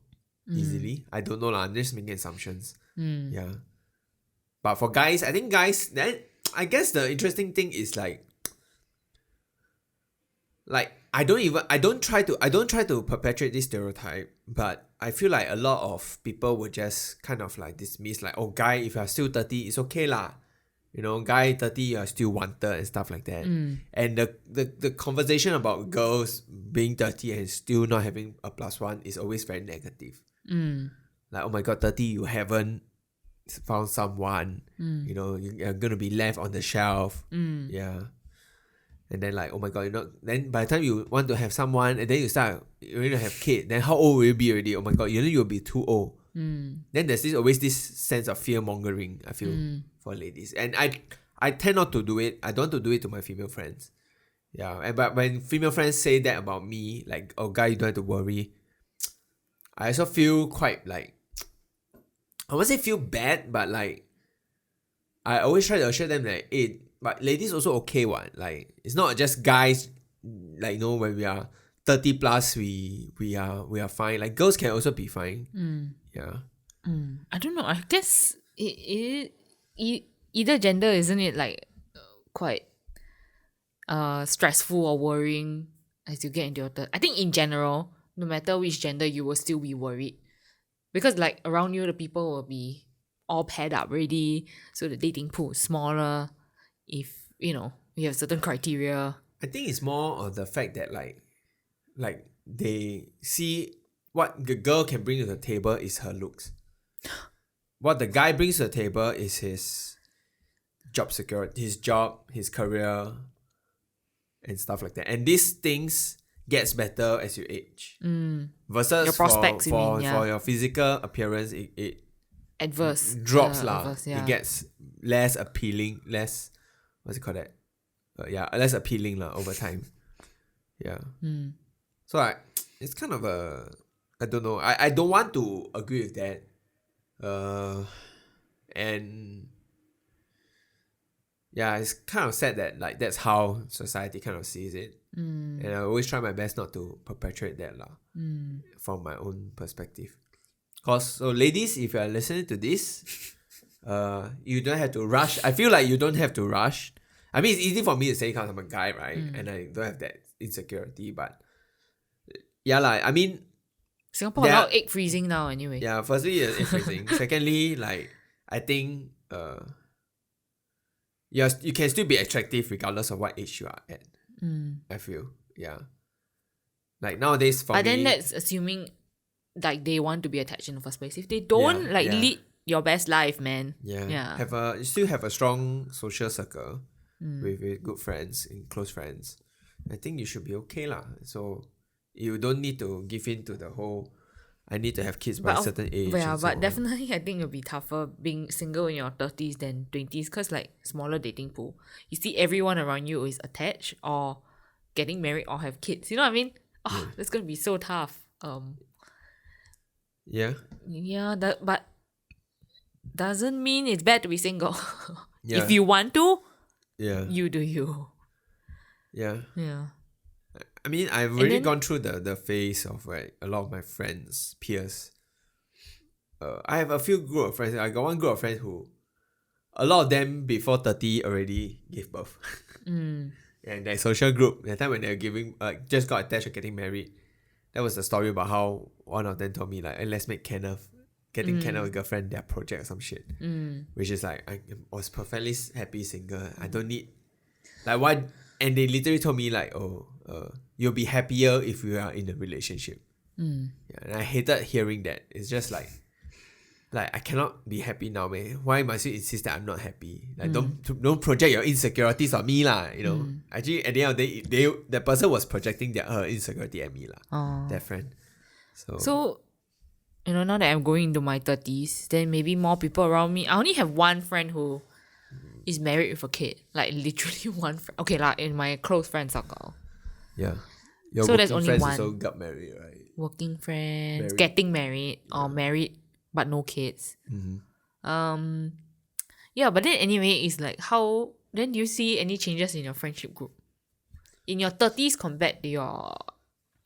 easily. I don't know lah. I'm just making assumptions. Yeah. But for guys, I think guys, then I guess the interesting thing is like I don't try to perpetuate this stereotype, but I feel like a lot of people would just kind of like dismiss like, oh, guy, if you're still 30, it's okay lah. You know, guy 30, you're still wanted and stuff like that. And the conversation about girls being 30 and still not having a +1 is always very negative. Like, oh my god, 30, you haven't found someone. You know, you're gonna be left on the shelf. Yeah. And then like, oh my god, then by the time you want to have someone and then you want to have kids, then how old will you be already? Oh my god, you'll be too old. Then there's always this sense of fear mongering, I feel, for ladies. And I tend not to do it. I don't want to do it to my female friends. Yeah. But when female friends say that about me, like, oh guy, you don't have to worry, I also feel quite like, I won't say feel bad, but like I always try to assure them that, hey, but ladies also okay what? Like, it's not just guys, like, you know, when we are 30 plus we are fine. Like, girls can also be fine. Yeah. I don't know. I guess either gender, isn't it like quite stressful or worrying as you get into your I think in general, no matter which gender, you will still be worried. Because like around you, the people will be all paired up already. So the dating pool is smaller. If, you know, you have certain criteria. I think it's more of the fact that like they see what the girl can bring to the table is her looks. What the guy brings to the table is his job security, his job, his career, and stuff like that. And these things gets better as you age. Versus your prospects, for your physical appearance, it adverse drops lah. Adverse, yeah. It gets less appealing, less what's it called that? Less appealing lah over time. Yeah. So it's kind of I don't know. I don't want to agree with that. And yeah, it's kind of sad that like that's how society kind of sees it. And I always try my best not to perpetuate that lah. From my own perspective. So ladies, if you are listening to this, you don't have to rush. I feel like you don't have to rush. I mean, it's easy for me to say because I'm a guy, right? And I don't have that insecurity, but yeah, like, I mean, Singapore allowed egg freezing now anyway. Yeah, firstly, it's freezing. Secondly, like, I think you can still be attractive regardless of what age you are at. I feel, yeah. Like nowadays, for me, but then that's assuming like they want to be attached in the first place. If they don't, lead your best life, man. Yeah. You still have a strong social circle with good friends and close friends. I think you should be okay lah. So you don't need to give in to the whole I need to have kids by a certain age. Yeah, but definitely I think it'll be tougher being single in your 30s than 20s because like smaller dating pool. You see everyone around you is attached or getting married or have kids. You know what I mean? Oh, that's going to be so tough. Yeah. Yeah, but doesn't mean it's bad to be single. If you want to, you do you. Yeah. Yeah. I mean, I've already gone through the phase of like a lot of my friends, peers. I have a few group of friends. I got one group of friends who, a lot of them before 30 already gave birth. And their social group, the time when they were giving, just got attached or getting married, that was the story about how one of them told me like, hey, let's make Kenneth getting candle with girlfriend, their project or some shit. Which is like, I was perfectly happy single. I don't need, like, why? And they literally told me like, you'll be happier if you are in a relationship. Yeah, and I hated hearing that. It's just like I cannot be happy now, man. Why must you insist that I'm not happy? Like, don't project your insecurities on me, lah. You know. Actually, at the end of the day, the person was projecting her insecurity at me, lah. That friend. So, you know, now that I'm going into my 30s, then maybe more people around me. I only have one friend who is married with a kid. Like, literally one friend. Okay, like, in my close friend circle. Yeah. Your so there's only friends one. Also got married, right? Working friends, getting married, or married but no kids. Yeah, but then anyway, it's like, how then do you see any changes in your friendship group in your 30s compared to your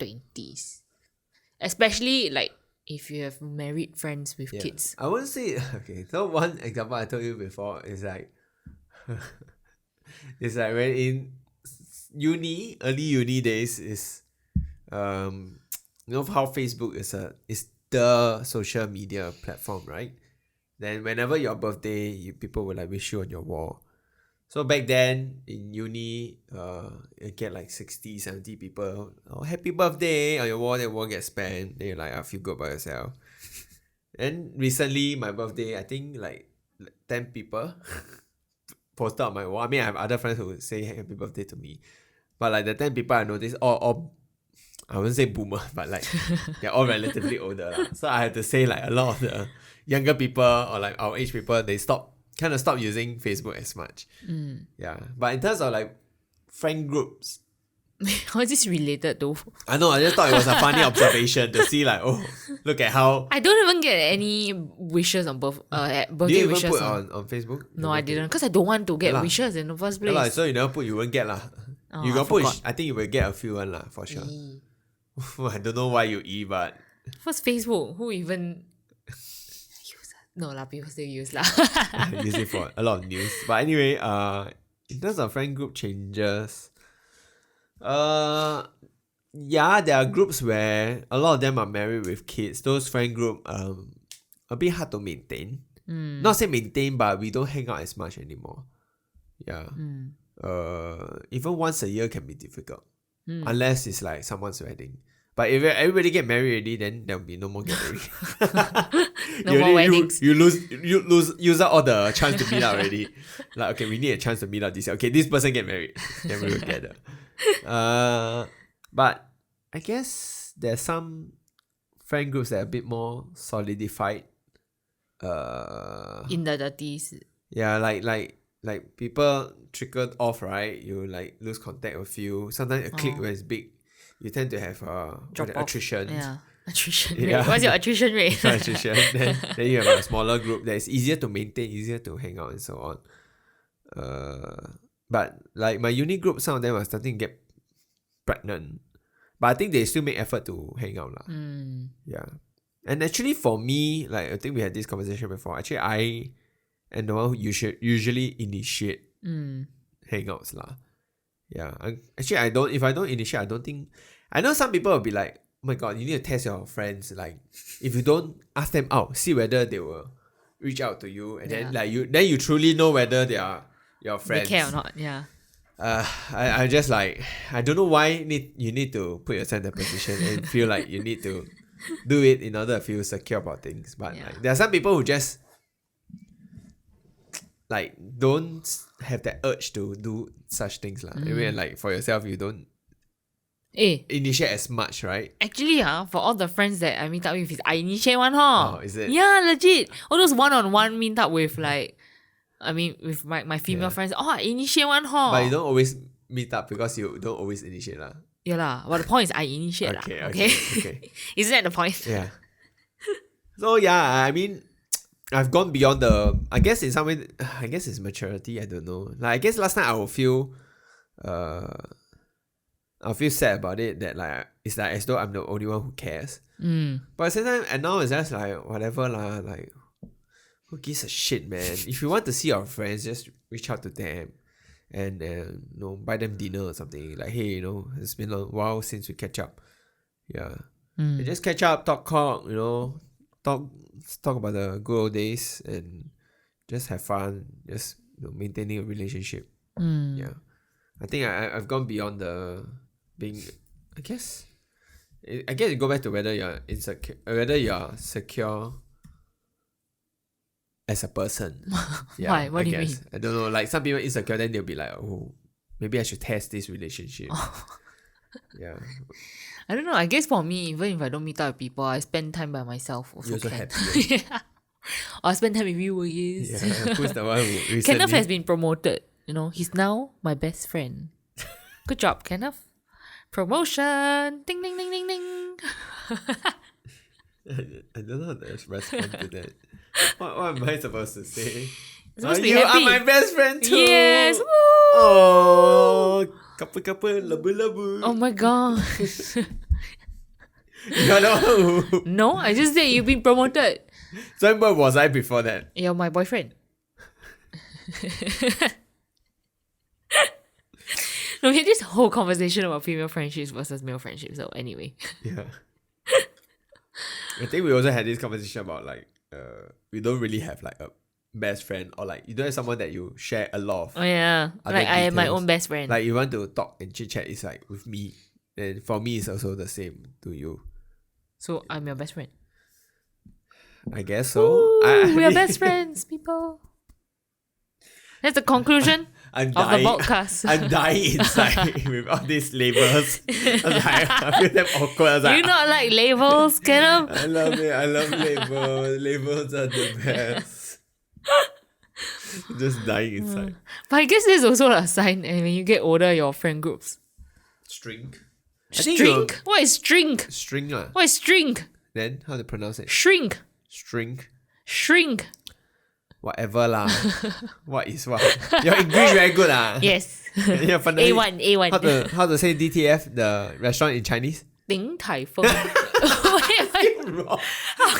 20s, especially like if you have married friends with kids? I wouldn't say okay. So one example I told you before is like it's like when in early uni days is you know how Facebook is the social media platform, right? Then whenever your birthday, people will like wish you on your wall. So back then in uni, you get like 60, 70 people, oh, happy birthday on your wall, then won't get spent. Then you're like, I feel good about yourself. And recently, my birthday, I think like 10 people posted on my wall. I mean, I have other friends who say happy birthday to me. But like the 10 people I noticed, all I wouldn't say boomer, but like they're all relatively older. So I had to say like a lot of the younger people or like our age people, they stop using Facebook as much. Yeah. But in terms of like friend groups, how is this related though? I know, I just thought it was a funny observation to see like, oh, look at how I don't even get any wishes on birthday did you even wishes put on Facebook? No, I didn't, because I don't want to get wishes in the first place. Yeah, so you never put, you won't get lah. You got put, I think you will get a few one lah for sure. I don't know why you but first Facebook, who even use that? No lah, people still use lah. Use it for a lot of news. But anyway, in terms of friend group changes, yeah, there are groups where a lot of them are married with kids. Those friend group a bit hard to maintain. Not say maintain, but we don't hang out as much anymore. Yeah. Even once a year can be difficult. Unless it's like someone's wedding. But if everybody get married already, then there'll be no more gathering. No more weddings. You use up all the chance to meet up already. Like, okay, we need a chance to meet up this year. Okay, this person get married. Then we will gather. But I guess there's some friend groups that are a bit more solidified. In the 30s. Yeah, like people trickled off, right? You like lose contact with you. Sometimes a clique when it's big, you tend to have attrition. Yeah, attrition rate. What's your attrition rate? Attrition. Then you have a smaller group that is easier to maintain, easier to hang out and so on. But like my uni group, some of them are starting to get pregnant. But I think they still make effort to hang out. Yeah. And actually for me, like I think we had this conversation before. Actually, I am the one who usually initiate hangouts lah. Yeah. Actually, if I don't initiate, I don't think. I know some people will be like, oh my god, you need to test your friends. Like, if you don't ask them out, see whether they will reach out to you, and then like you truly know whether they are your friends. They care or not? Yeah. I just like, I don't know why you need to put yourself in that position and feel like you need to do it in order to feel secure about things. But like, there are some people who just like don't have that urge to do such things lah. I mean, like for yourself, you don't initiate as much, right? Actually, for all the friends that I meet up with, I initiate one, huh? Oh, is it? Yeah, legit. All those one-on-one meet up with like, I mean, with my female friends. Oh, I initiate one, huh? But you don't always meet up because you don't always initiate lah. Yeah lah. But the point is I initiate Okay. Isn't that the point? Yeah. So yeah, I mean, I've gone beyond I guess in some way, I guess it's maturity. I don't know. Like I guess last time I will feel, I'll feel sad about it. That like it's like as though I'm the only one who cares. But at the same time, and now it's just like whatever lah. Like who gives a shit, man? If you want to see your friends, just reach out to them, and buy them dinner or something. Like hey, it's been a while since we catch up. Yeah, and just catch up, talk cock, talk about the good old days and just have fun, just maintaining a relationship. Yeah, I think I've gone beyond the being. I guess you go back to whether you're insecure, whether you're secure as a person. Yeah, Why? What do you guess. mean? I don't know. Like some people insecure, then they'll be like, oh, maybe I should test this relationship. Yeah. I don't know. I guess for me, even if I don't meet up with people, I spend time by myself. Also You're so can. happy. Yeah. Or I spend time with you, yes. Yeah. Who's the one who recently? Kenneth has been promoted. He's now my best friend. Good job, Kenneth. Promotion. Ding, ding, ding, ding, ding. I don't know how to respond to that. What am I supposed to say? Supposed to be you happy. are my best friend too. Yes. Woo! Oh, couple, labu. Oh my god. You know who? No, I just said you've been promoted. So what was I before that? You're my boyfriend. No, we had this whole conversation about female friendships versus male friendships. So anyway. Yeah. I think we also had this conversation about like we don't really have like a best friend, or like you don't have someone that you share a lot of. Oh yeah. other Like I am my details. own best friend. Like you want to talk and chit chat, it's like with me. And for me it's also the same to you. So I'm your best friend. I guess so. Ooh, we are best friends, people. That's the conclusion I'm of the dying. Baldcast. I'm dying inside with all these labels. I feel them awkward. I was Do you like, not like labels, Kenneth? I love it. I love labels. Labels are the best. Just dying inside. But I guess there's also a sign, and when you get older, your friend groups. String. String? What is string? String lah. What is string? Then how to pronounce it? Shrink. String. Shrink. Whatever lah. What is what? Your English very good ah. Yes. You're finally- A1. How to say DTF, the restaurant in Chinese? 鼎泰丰. Wait. Wrong.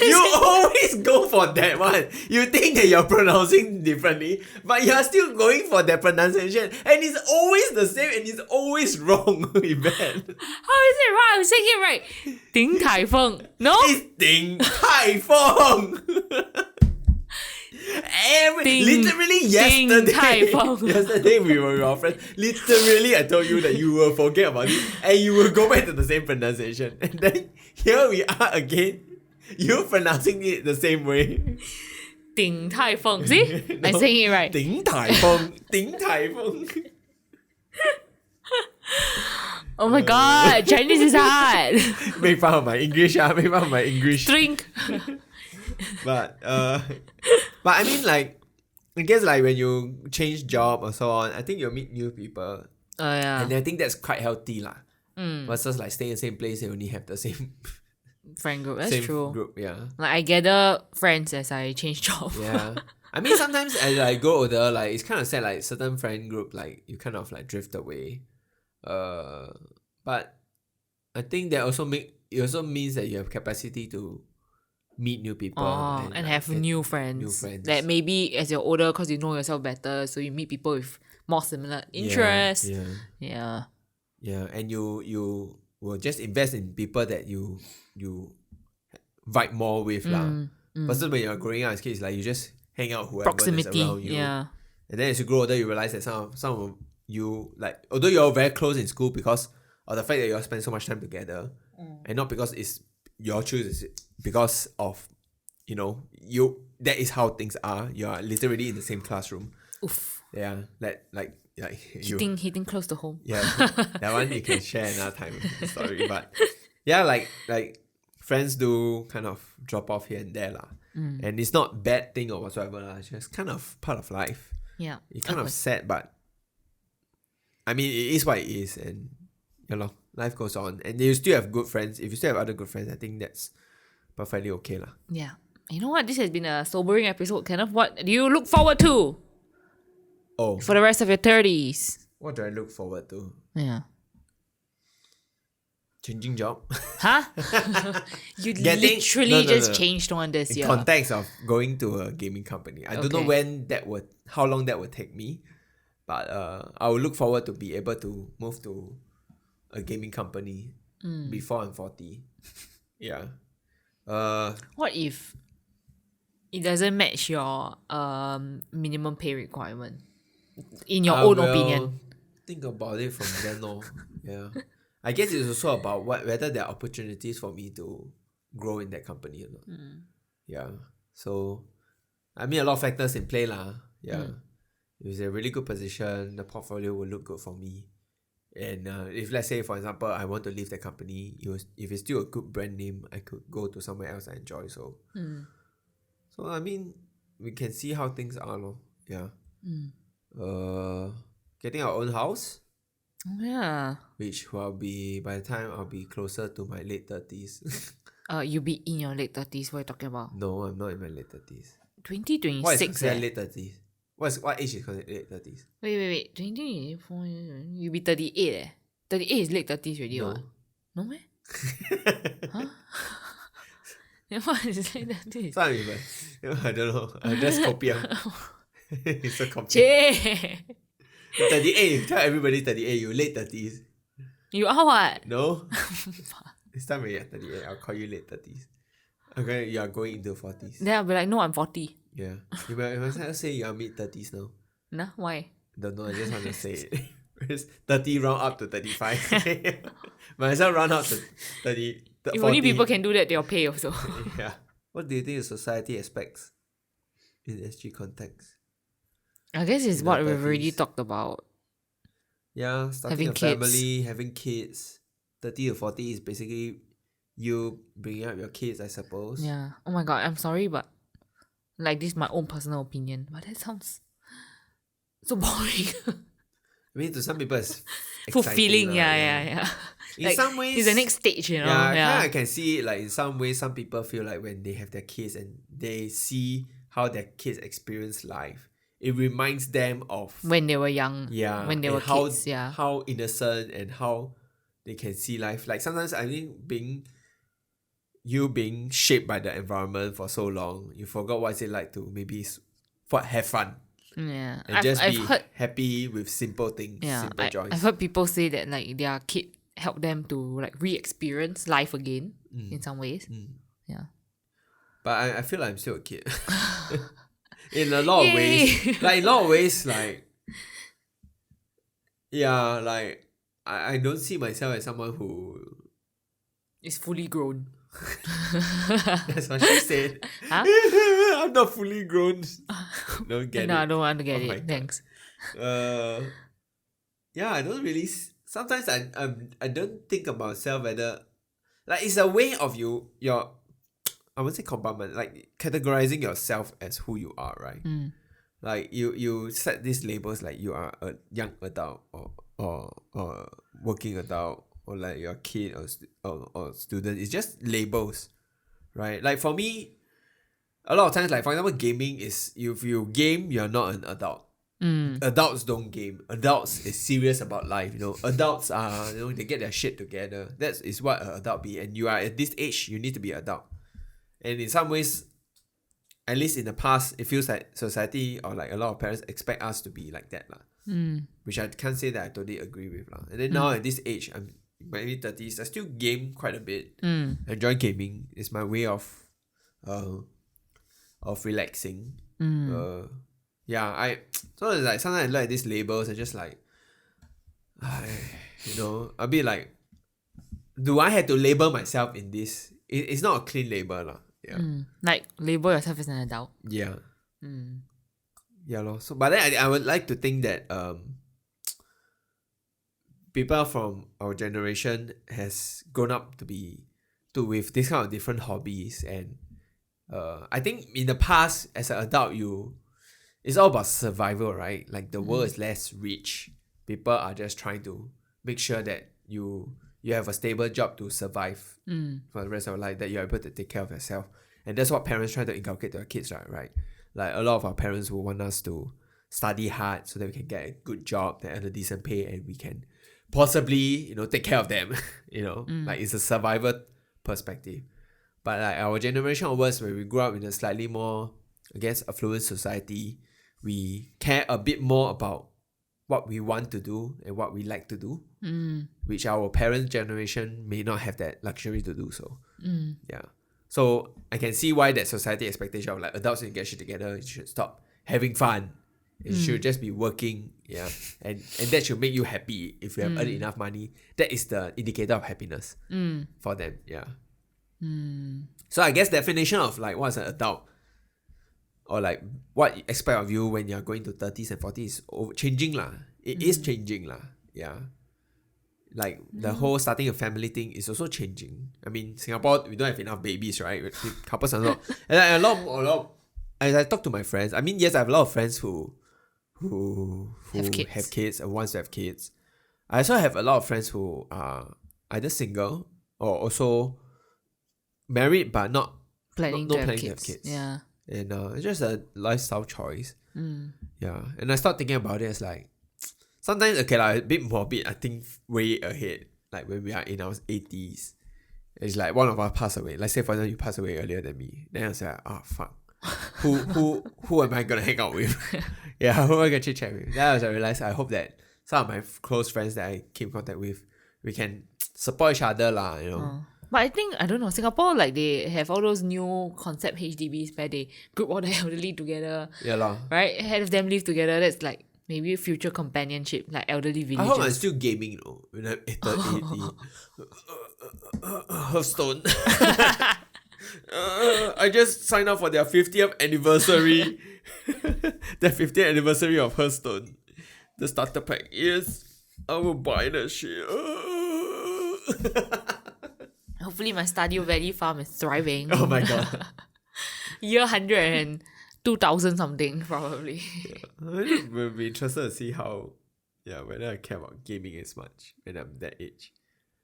You always go for that one. You think that you're pronouncing differently, but you're still going for that pronunciation, and it's always the same, and it's always wrong. Yvette. How is it right? I'm saying it right. 鼎泰丰. No? It's Ding Tai Fung. Literally yesterday we were your friends. Literally, I told you that you will forget about it and you will go back to the same pronunciation. And then here we are again. You pronouncing it the same way. 鼎泰丰. See? I'm saying it right. Ding Tai Fung. Ding Tai Fung. Oh my god, Chinese is hard. Make fun of my English. Make fun of my English. Drink. But I mean, like, I guess like when you change job or so on, I think you'll meet new people, Oh yeah. and I think that's quite healthy lah. Versus like staying in the same place and only have the same Friend group. That's same true. group. Yeah, Like I gather friends as I change job. yeah. I mean, sometimes as I grow older, like it's kind of sad. Like certain friend group, like you kind of like drift away. But I think that also means that you have capacity to meet new people And like, have get new friends. new friends. That maybe as you're older, because you know yourself better, so you meet people with more similar interests. Yeah. Yeah, and you will just invest in people that you vibe more with lah. Versus when you're growing up as kids, like you just hang out whoever that's Proximity. around you. Yeah. And then as you grow older, you realize that some of you, like, although you're very close in school because of the fact that you all spend so much time together, and not because it's your choice, it's because of, that is how things are. You are literally in the same classroom. Oof. Yeah, like you. Hitting close to home. Yeah, that one you can share another time story. But yeah, like friends do kind of drop off here and there lah. And it's not bad thing or whatsoever lah. It's just kind of part of life. Yeah. It's kind of sad, but I mean it is what it is, and life goes on. And you still have good friends. If you still have other good friends, I think that's perfectly okay lah. Yeah. You know what? This has been a sobering episode. Kenneth, what do you look forward to Oh, for the rest of your 30s? what do I look forward to? Yeah. Changing job. Huh? You literally just changed one this In year. context of going to a gaming company. I don't know Okay. how long that would take me, but I will look forward to be able to move to a gaming company before I'm 40. Yeah. What if it doesn't match your minimum pay requirement? In your own opinion. Think about it from then on. Yeah. I guess it's also about whether there are opportunities for me to grow in that company or not. Yeah. So, I mean, a lot of factors in play lah. Yeah. If it's a really good position, the portfolio will look good for me. And if let's say, for example, I want to leave the company, if it's still a good brand name, I could go to somewhere else I enjoy. So, so I mean, we can see how things are, lor. Yeah. Getting our own house, Yeah. which will be by the time I'll be closer to my late 30s. You'll be in your late 30s. What are you talking about? No, I'm not in my late 30s. 2026. What is considered late 30s? What age is considered late 30s? Wait. 2024. You'll be 38 eh. 38 is late 30s already, No. what? No meh? Huh? Then what is late 30s? Some people, I don't know. I just copy. It's a copy. Che! 38, you tell everybody 38, you late 30s. You are what? No? This time when you're 38, I'll call you late 30s. Okay, you are going into 40s. Then I'll be like, no, I'm 40. Yeah. You might say you are mid 30s now. Nah, why? Don't know, I just want to say it. It's 30 round up to 35. Might as well round up to 30. If 40. only people can do that, they'll pay also. Yeah. What do you think the society expects in SG context? I guess it's In what our we've already 30s. talked about. Yeah, starting Having a kids. family, having kids. 30 to 40 is basically you bringing up your kids, I suppose. Yeah. Oh my god, I'm sorry, but like this is my own personal opinion. But that sounds so boring. I mean, to some people it's Fulfilling, exciting lah, yeah. In Like, some ways, it's the next stage, you know. yeah, I can see it, like in some ways, some people feel like when they have their kids and they see how their kids experience life, it reminds them of When they were young. yeah, When they and were kids, yeah. how innocent and how they can see life. Like sometimes I think being shaped by the environment for so long, you forgot what it's like to maybe have fun Yeah. and just I've be heard, happy with simple things, simple joys. I've heard people say that like their kid helped them to like re-experience life again in some ways. Yeah. But I feel like I'm still a kid. In a lot of Yay! ways. Like in a lot of ways, like yeah, like I don't see myself as someone who It's fully grown. that's what she said. Huh? I'm not fully grown. Don't get No, it. I don't want to get Oh my it. God. Thanks. Yeah, I don't really sometimes I don't think about myself whether like it's a way of your I wouldn't say compartment, like categorizing yourself as who you are, right? Like you set these labels like you are a young adult or working adult or like you're a kid or student. It's just labels, right? Like for me, a lot of times, like for example, gaming is if you game, you're not an adult. Adults don't game. Adults is serious about life. Adults are they get their shit together. That is what an adult be. And you are at this age, you need to be an adult. And in some ways, at least in the past, it feels like society or like a lot of parents expect us to be like that which I can't say that I totally agree with And then now at this age, I'm in my mid 30s. I still game quite a bit. Enjoy gaming. It's my way of relaxing. So it's like sometimes I look at these labels and just like, a bit like, do I have to label myself in this? It's not a clean label lah. Yeah. Like label yourself as an adult. Yeah. Yeah lor. So but then I would like to think that people from our generation has grown up with this kind of different hobbies, and I think in the past as an adult it's all about survival, right? Like the world is less rich. People are just trying to make sure that you have a stable job to survive for the rest of your life, that you're able to take care of yourself. And that's what parents try to inculcate to their kids, right? Like a lot of our parents will want us to study hard so that we can get a good job that earn a decent pay and we can possibly, take care of them. Like it's a survival perspective. But like our generation onwards, when we grew up in a slightly more, I guess, affluent society, we care a bit more about what we want to do and what we like to do, which our parents' generation may not have that luxury to do so. Yeah. So I can see why that society expectation of like adults when you get shit together, you should stop having fun. You should just be working, yeah. And that should make you happy if you have earned enough money. That is the indicator of happiness for them, yeah. So I guess definition of like what's an adult or like what you expect of you when you're going to 30s and 40s is changing lah. It is changing lah, yeah. Like the whole starting a family thing is also changing. I mean, Singapore, we don't have enough babies, right? Couples are not. And like a lot. As I talk to my friends, I mean, yes, I have a lot of friends who have kids and wants to have kids. I also have a lot of friends who are either single or also married but not planning to have kids. Yeah. And it's just a lifestyle choice. Yeah. And I start thinking about it as like, sometimes, okay, like, a bit morbid, I think way ahead, like when we are in our 80s. It's like one of us pass away. Let's say, for example, you pass away earlier than me. Then I was like, oh, fuck. Who am I going to hang out with? Yeah, who am I going to chit-chat with? Then I realized I hope that some of my close friends that I keep in contact with, we can support each other lah, you know. But I think, I don't know, Singapore, like they have all those new concept HDBs where they group all the elderly together. Yeah lah. Right? Have them live together. That's like maybe future companionship, like elderly villages. I hope I'm still gaming though, when I'm 80. Hearthstone. I just signed up for their 50th anniversary. The 50th anniversary of Hearthstone. The starter pack. Yes, I will buy that shit. Hopefully my Stardew Valley farm is thriving. Oh my god. Year 102,000 something probably. Yeah. We'll be interested to see how, whether I care about gaming as much when I'm that age.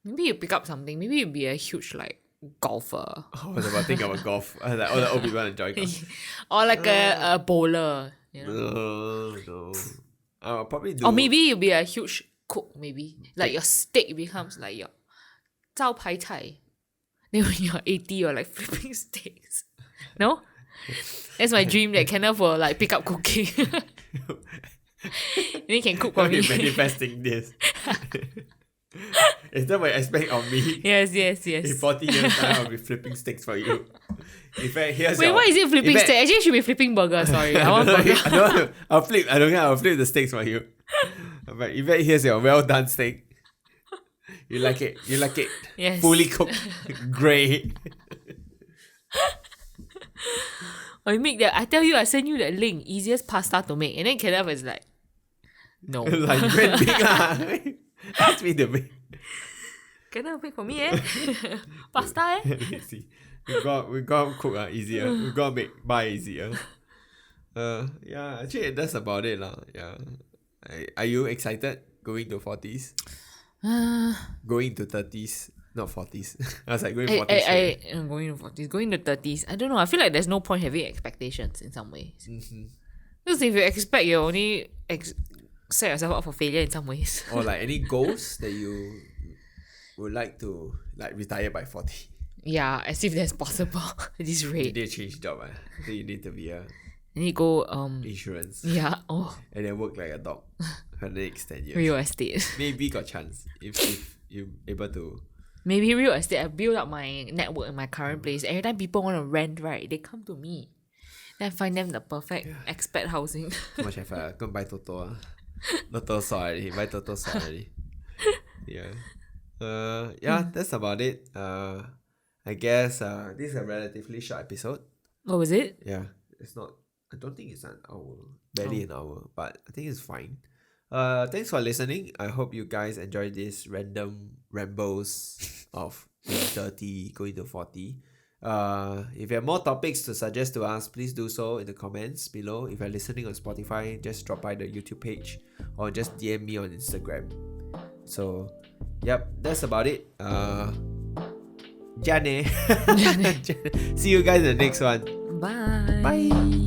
Maybe you pick up something. Maybe you'll be a huge like golfer. I was about to think about golf. I was like, all the old people enjoy golf. Or like a bowler. You know? No. I'll probably do. Or maybe you'll be a huge cook, maybe. Like your steak becomes like your 招牌菜. Then when you're 80, you're like flipping steaks. No? That's my dream that Kenneth will like pick up cooking. And he can cook for me. Manifesting this. Is that what you expect of me? Yes. In 40 years time, I'll be flipping steaks for you. In fact, here's Wait, why is it flipping steak? Actually, it should be flipping burger. Sorry, I want burger. I don't want to. I'll flip the steaks for you. But in fact, here's your well done steak. You like it? Yes. Fully cooked, grey. Or you make that. I tell you, I send you that link. Easiest pasta to make, and then Kenneth is like, no. Like you can make lah. Ask me to make. Kenneth make for me pasta Let me see. We got cook easier. We got buy easier. Actually that's about it lah. Yeah. Are you excited going to 40s? Going to 30s, not 40s. I was like going 40s. I'm going to 40s. Going to 30s. I don't know. I feel like there's no point having expectations in some ways. Because if you expect, you only set yourself up for failure in some ways. Or like any goals that you would like to like retire by 40. Yeah, as if that's possible at this rate. You need to change job. So you need to be a... You need to go... insurance. Yeah. Oh. And then work like a dog for the next 10 years. Real estate. Maybe got chance if you're able to... Maybe real estate. I build up my network in my current place. Every time people want to rent, right, they come to me. Then I find them the perfect expat housing. How much have I? Go and buy Toto. Toto saw already. Buy Toto saw already. Yeah. That's about it. I guess this is a relatively short episode. Oh, was it? Yeah. It's not... I don't think it's an hour. Barely an hour. But I think it's fine. Thanks for listening. I hope you guys enjoyed this random rambles of 30 going to 40. If you have more topics to suggest to us, please do so in the comments below. If you're listening on Spotify, just drop by the YouTube page or just DM me on Instagram. So, yep, that's about it. Jane. See you guys in the next one. Bye. Bye.